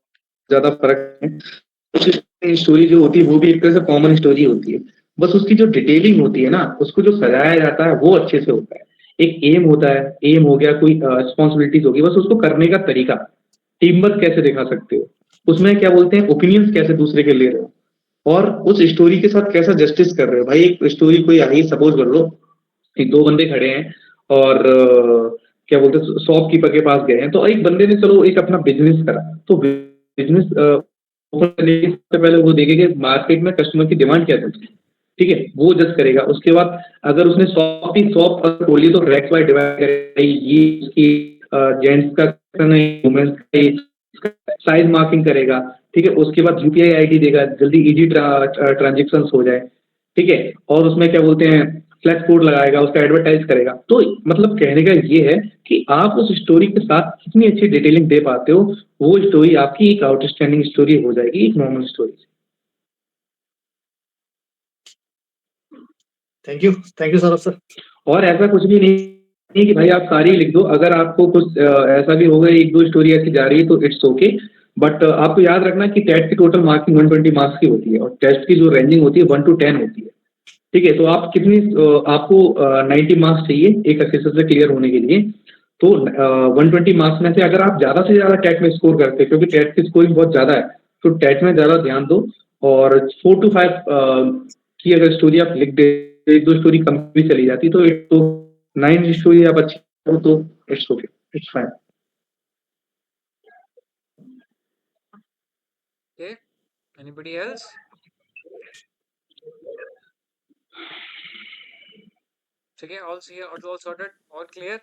ज्यादा फर्क है। स्टोरी जो होती है वो भी एक तरह से कॉमन स्टोरी होती है, बस उसकी जो डिटेलिंग होती है ना, उसको जो सजाया जाता है वो अच्छे से होता है। एक एम होता है, एम हो गया, कोई रिस्पॉन्सिबिलिटीज होगी, बस उसको करने का तरीका, टीम वर्क कैसे दिखा सकते हो, उसमें क्या बोलते हैं, ओपिनियंस कैसे दूसरे के ले रहे हो, और उस स्टोरी के साथ कैसा जस्टिस कर रहे हो। भाई एक स्टोरी कोई आई, सपोज कर लो कि 2 बंदे खड़े हैं और क्या बोलते हैं, शॉपकीपर के पास गए हैं, तो एक बंदे ने चलो एक अपना बिजनेस करा, तो बिजनेस ओपन करने से पहले वो देखेगा मार्केट में कस्टमर की डिमांड क्या चलती है, ठीक है, वो जज करेगा। उसके बाद अगर उसने शॉप खोली तो रैक वाइज डिवाइड करेगा, ये उसकी जेंट्स का नहीं, वुमेन्स का साइज मार्किंग करेगा, ठीक है। उसके बाद यूपीआई आईडी देगा, जल्दी इजी ट्रांजेक्शन हो जाए, ठीक है। और उसमें क्या बोलते हैं, फ्लैक्स कोड लगाएगा, उसका एडवर्टाइज करेगा। तो मतलब कहने का ये है कि आप उस स्टोरी के साथ कितनी अच्छी डिटेलिंग दे पाते हो, वो स्टोरी आपकी एक आउटस्टैंडिंग स्टोरी हो जाएगी, एक normal story. Thank you Saurabh sir. और ऐसा कुछ भी नहीं कि भाई आप सारी लिख दो। अगर आपको कुछ ऐसा भी होगा 1-2 स्टोरी ऐसी जा रही है तो इट्स ओके, बट आपको याद रखना कि टेट की टोटल मार्किंग 120 मार्क्स की होती है और टेस्ट की जो रेंजिंग होती है 1 to 10 होती है, ठीक है। तो आप कितनी, आपको 90 मार्क्स चाहिए एक अच्छे से क्लियर होने के लिए। तो 120 मार्क्स में से अगर आप ज्यादा से ज्यादा टेट में स्कोर करते हैं, क्योंकि टेट की स्कोरिंग बहुत ज्यादा है, तो टेट में ज्यादा ध्यान दो। और 4 to 5 की अगर स्टोरी आप लिख दे, 1-2 स्टोरी कम भी चली जाती तो 9 स्टोरी आप अच्छी हो तो it's okay, it's fine. Okay, anybody else? ठीक है, all clear, all sorted, all clear.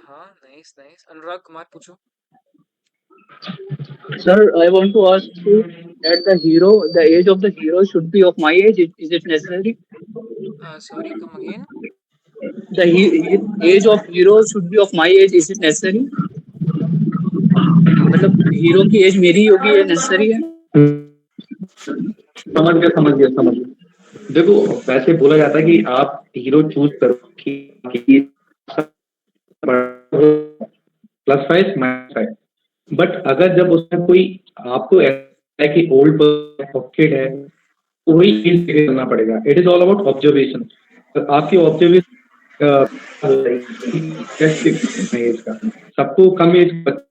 हाँ, nice. अनुराग कुमार, पूछो। Sir, I want to ask you that the age of the hero should be of my age. Is it necessary? Sorry, come again. The age of hero should be of my age. Is it necessary? मतलब hero की as मेरी होगी, ये necessary है? समझ गया। देखो, वैसे बोला जाता है कि आप हीरो चूज करो कि +5 -5, बट अगर जब उसमें कोई आपको ऐसा है कि ओल्ड पॉकेट है, वही चीज करना पड़ेगा। It is all about observation. आपकी ऑब्जर्वेशन एज का, सबको कम एज बच्चा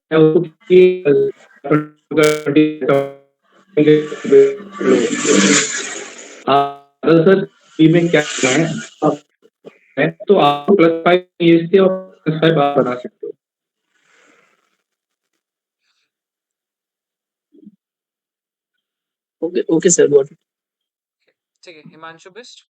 सर में क्या है अब है, तो आप +5 ईयर्स के और +5 आप बना सकते हो। Okay, sir. Got it. ठीक है, हिमांशु बिस्ट।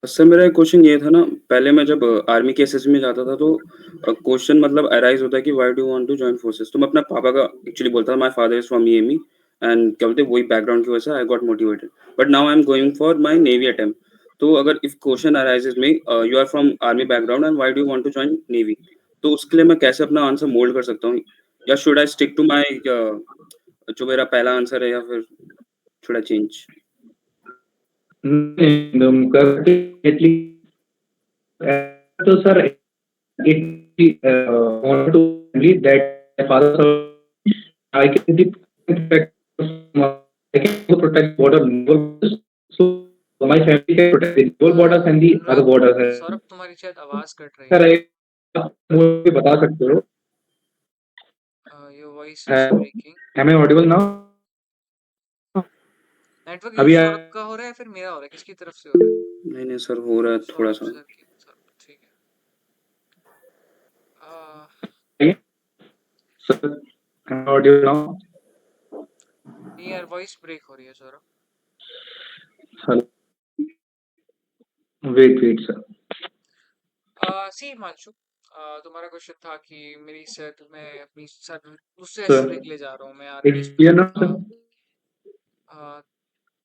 सर मेरा एक क्वेश्चन ये था ना, पहले मैं जब आर्मी के एसएसबी में जाता था तो क्वेश्चन मतलब अराइज होता है कि why do want to join forces, तो मैं अपना पापा का एक्चुअली बोलता था, my father is from EME and क्या बोलते हैं वही बैकग्राउंड की वजह से I got motivated, but now I am going for my navy attempt. तो अगर इफ क्वेश्चन अराइजेस में you are from army background and why do want to join navy, तो उसके लिए मैं कैसे अपना आंसर मोल्ड कर सकता हूँ, या should I stick to my जो मेरा पहला आंसर है, या फिर शुड आई चेंज? तो sir it want to believe that my father I can protect border so my family can protect the naval borders and the other borders. Saurabh तुम्हारी शायद आवाज कट रही सर है। मुझे बता सकते हो? Your voice is breaking. Am I audible now? Network अभी इशू सौरभ का हो रहा है फिर मेरा हो रहा है, किसकी तरफ से हो रहा है? नहीं नहीं सर, हो रहा है थोड़ा सा। सर की तरफ, ठीक है। Sir am I audible now? नहीं यार, वॉइस ब्रेक हो रही है सौरभ। Hello. Wait sir. सी हिमांशु, तुम्हारा क्वेश्चन था कि मेरी सर मैं अपनी सर दूसरे Sir, एस्पेक्ट ले जा रहा हूँ, मैं army it's clear now, sir?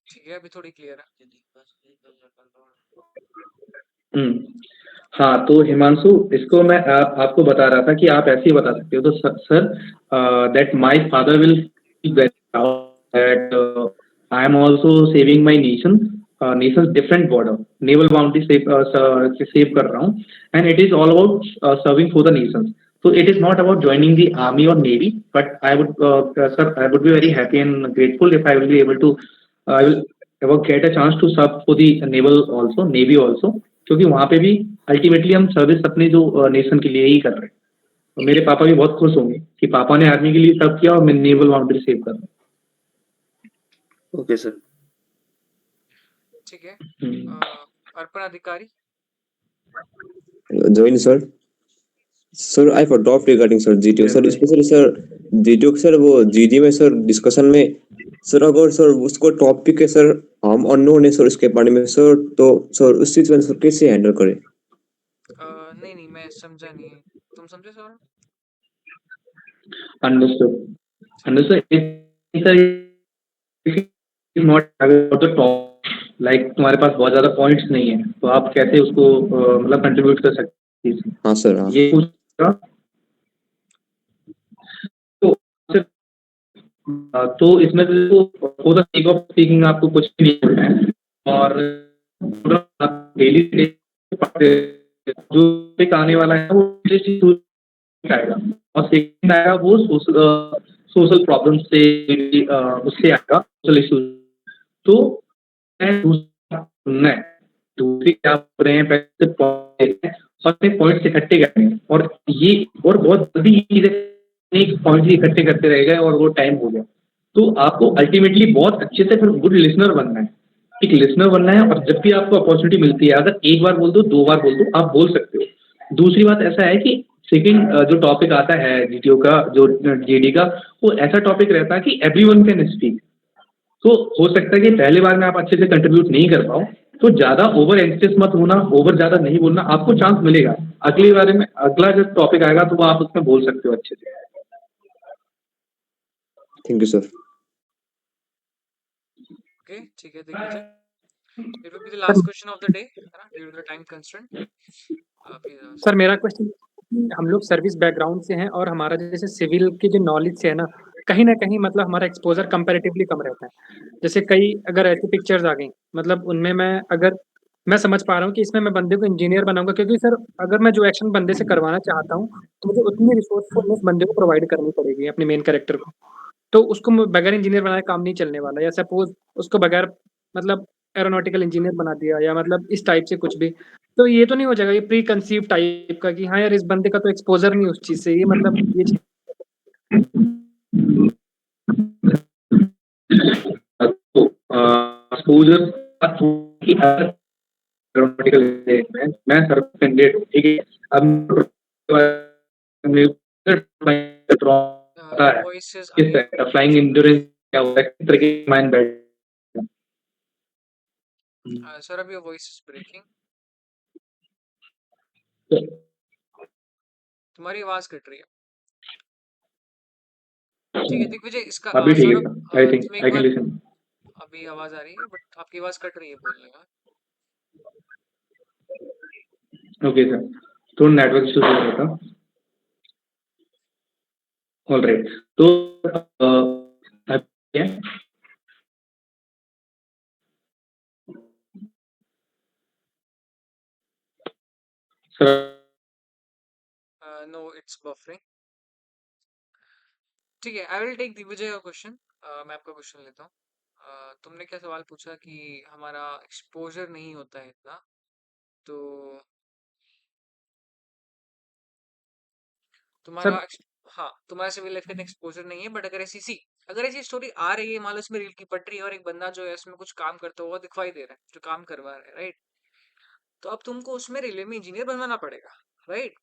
ठीक है, अभी थोड़ी क्लियर है। हाँ, तो हिमांशु इसको मैं आपको बता रहा था कि आप ऐसे ही बता सकते हो। तो sir that my father will that I am also saving my Nations different border, naval boundary save कर रहा हूँ, and it is all about serving for the Nations. So it is not about joining the army or navy, but I would be very happy and grateful if I will be able to, I will ever get a chance to serve for the naval also, navy also, क्योंकि वहाँ पे भी ultimately हम service अपने जो nation के लिए ही कर रहे हैं। तो मेरे पापा भी बहुत खुश होंगे कि पापा ने आर्मी के लिए सर्व किया और मैं नेवल बाउंड्री सेव कर रहा हूँ। Okay sir. ठीक है, अर्पण अधिकारी। Join sir. Sir, I have a doubt regarding sir GTO sir, especially sir GTO sir वो GD में sir डिस्कशन में सर अगर सर उसको टॉपिक है सर हम अननोन है सर उसके बारे में सर, तो सर उस चीज में सर कैसे हैंडल करें? नहीं मैं समझा नहीं, तुम समझे sir? Understood. If you not about the top, like तुम्हारे पास बहुत ज्यादा पॉइंट्स नहीं है, तो आप कैसे उसको मतलब कंट्रीब्यूट कर सकते हैं? हाँ सर, हाँ। ये पूछा तो इसमें for the sake of speaking आपको कुछ भी नहीं बोलना है, और डेली जो एक आने वाला है वो आएगा, और सेकंड आएगा वो सोशल प्रॉब्लम से उससे आएगा, सोशल इश्यूज। तो सुनना है, दूसरी क्या बोल रहे हैं, पैसे और अपने पॉइंट्स इकट्ठे करने हैं, और ये और बहुत जल्दी एक पॉइंट इकट्ठे करते रह गए और वो टाइम हो गया। तो आपको अल्टीमेटली बहुत अच्छे से फिर गुड लिसनर बनना है, एक लिसनर बनना है, और जब भी आपको अपॉर्चुनिटी मिलती है, अगर एक बार बोल दो, दो बार बोल दो, आप बोल सकते हो। दूसरी बात ऐसा है कि सेकंड जो टॉपिक आता है जीटीओ का, जो जेडी का, वो ऐसा टॉपिक रहता है कि एवरीवन कैन स्पीक। तो हो सकता है कि पहले बार में आप अच्छे से कंट्रीब्यूट नहीं कर पाओ, तो ज्यादा ओवर एंग्जियस मत होना, ओवर ज्यादा नहीं बोलना, आपको चांस मिलेगा अगली बार में, अगला जब टॉपिक आएगा तो वो आप उसमें बोल सकते हो अच्छे से। Thank you sir. ओके, ठीक है, देख लीजिए, it will be the last question of the day, है ना, due to the time constraint. Sir मेरा क्वेश्चन, हम लोग सर्विस बैकग्राउंड से हैं और हमारा जैसे सिविल की जो नॉलेज से है ना कहीं मतलब हमारा एक्सपोजर कंपैरेटिवली कम रहता है। जैसे कई अगर ऐसी पिक्चर्स आ गई, मतलब उनमें मैं समझ पा रहा हूँ कि इसमें मैं बंदे को इंजीनियर बनाऊंगा, क्योंकि सर अगर मैं जो एक्शन बंदे से करवाना चाहता हूँ तो मुझे उतनी रिसोर्सफुलनेस बंदे को प्रोवाइड करनी पड़ेगी अपने मेन कैरेक्टर को, तो उसको बगैर इंजीनियर बनाए काम नहीं चलने वाला। या सपोज उसको बगैर मतलब एरोनॉटिकल इंजीनियर बना दिया, या मतलब इस टाइप से कुछ भी, तो ये तो नहीं हो जाएगा ये प्री कंसीव टाइप का कि हाँ यार इस बंदे का तो एक्सपोजर नहीं उस चीज से, ये मतलब ये चीज कि एरोनॉटिकल में मैं सर कैंडिडेट हूँ, ठीक है। अब पता है voice is किस again तरह फ्लाइंग इंड्योरेंस क्या होता है, किस तरह की माइंड बैठ Saurabh, your voice is breaking. तुम्हारी आवाज कट रही है। ठीक है दिग्विजय, इसका अभी ठीक सौरभ, है। आई थिंक तुम एक आई कैन बार, लिसन। अभी आवाज आ रही है बट आपकी आवाज कट रही है बोलने में। ओके सर, तो नेटवर्क इशू हो रहा था। ऑल राइट, तो सर नो इट्स बफरिंग। ठीक है, आई विल टेक दिग्विजय का क्वेश्चन। मैं आपका क्वेश्चन लेता हूँ। तुमने क्या सवाल पूछा कि हमारा एक्सपोजर नहीं होता है इतना, तो तुम्हारा हाँ, तुम्हारा सिविल लाइफ का एक्सपोजर नहीं है, बट अगर ऐसी स्टोरी आ रही है, मान लो इसमें रील की पट रही है और एक बंदा जो है उसमें कुछ काम करता हुआ दिखाई दे रहा है, जो काम करवा रहा है, राइट, तो अब तुमको उसमें रेलवे में इंजीनियर बनवाना पड़ेगा, राइट।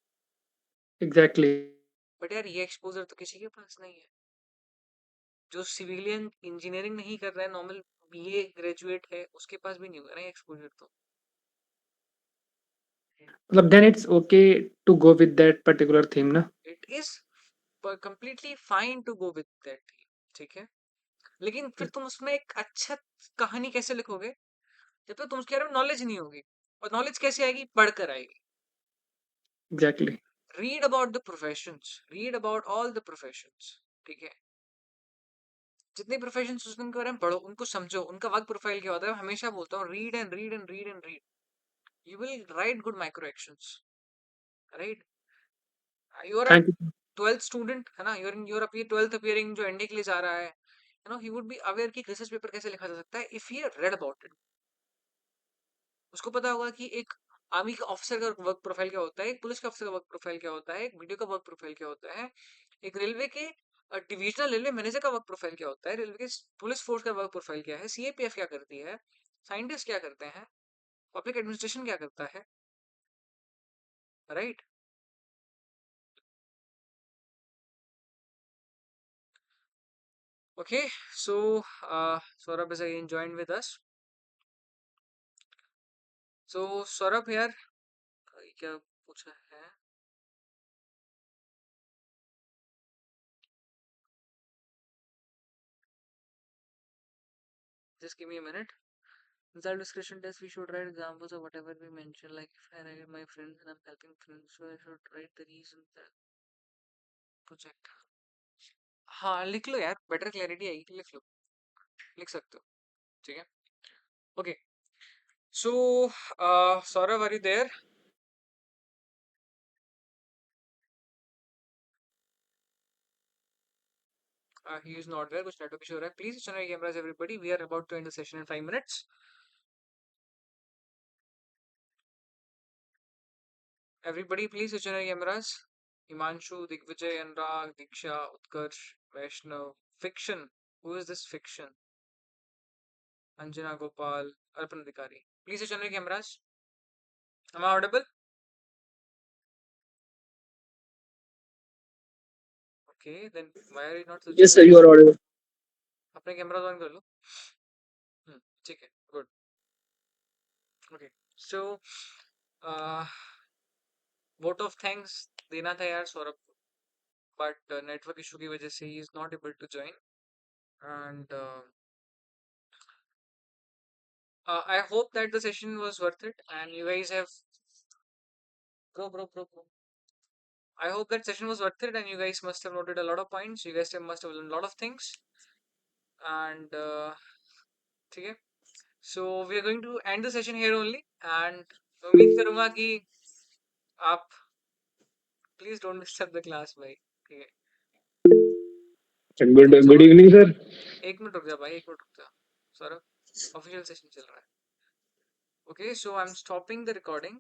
एग्जैक्टली। बट यार ये एक्सपोजर तो किसी के पास नहीं है। जो सिविलियन इंजीनियरिंग नहीं कर रहा है, नॉर्मल बीए ग्रेजुएट है, उसके पास भी नहीं होगा ना एक्सपोजर। तो मतलब then it's okay to go with that particular theme ना। It is completely fine to go with that, ठीक है। लेकिन फिर तुम उसमें एक अच्छा कहानी कैसे लिखोगे जब तक तुम उसके बारे में नॉलेज नहीं होगी। और नॉलेज कैसे आएगी? पढ़कर आएगी। Exactly. Read about the professions, read about all the professions, ठीक है। जितने प्रोफेशंस उसके बारे में पढ़ो, उनको समझो, उनका वर्क प्रोफाइल क्या होता है। हमेशा बोलता हूँ read and read and read and read, you will write good micro actions, right. You are a thank you. 12th student है ना, यूर अ 12th अपियरिंग जो एनडी के लिए जा रहा है, you know, he would be aware कि research paper कैसे लिखा जा सकता है if he read about it. उसको पता होगा कि एक आर्मी का ऑफिसर का वर्क प्रोफाइल क्या होता है, एक पुलिस का ऑफिसर का वर्क प्रोफाइल क्या होता है, एक वीडियो का वर्क प्रोफाइल क्या होता है, एक रेलवे के डिविजनल रेलवे मैनेजर का वर्क प्रोफाइल क्या होता है, रेलवे के पुलिस फोर्स का वर्क प्रोफाइल क्या है, सीएपीएफ क्या करती है, साइंटिस्ट क्या करते हैं, पब्लिक एडमिनिस्ट्रेशन क्या करता है, right. Okay, so Saurabh is again joined with us. So Saurabh यार, क्या पूछा है? Just give me a minute. Inside discussion test, we should write examples of whatever we mention. Like if I write my friends and I'm helping friends, so I should write the reason that project. हाँ लिख लो यार, better clarity आएगी, लिख लो, लिख सकते हो, ठीक है। Okay, so Saurabh, are you there? He is not there. कुछ network issue हो रहा है. Please turn on your cameras, everybody. We are about to end the session in 5 minutes. Everybody, please switch on your cameras. Himanshu, Digvijay, Anurag, Diksha, Utkarsh, Vaishnav. Fiction. Who is this fiction? Anjana Gopal, Arpan Adhikari. Please switch on your cameras. Am I audible? Okay, then why are you not switching? Yes, sir, you are audible. अपने camera on कर लो। ठीक है, good. Okay, so vote of thanks देना था यार सौरभ को, but network issue की वजह से he is not able to join. And I hope that the session was worth it and you guys have bro. I hope that session was worth it and you guys must have noted a lot of points. You guys must have learned a lot of things. And ठीक है, so we are going to end the session here only. And उम्मीद करूंगा कि आप please don't disturb the class भाई, ठीक है। Good evening sir. एक मिनट रुक जा भाई, एक मिनट रुक जा सौरभ, ऑफिशियल सेशन चल रहा है। Okay, so I'm stopping the recording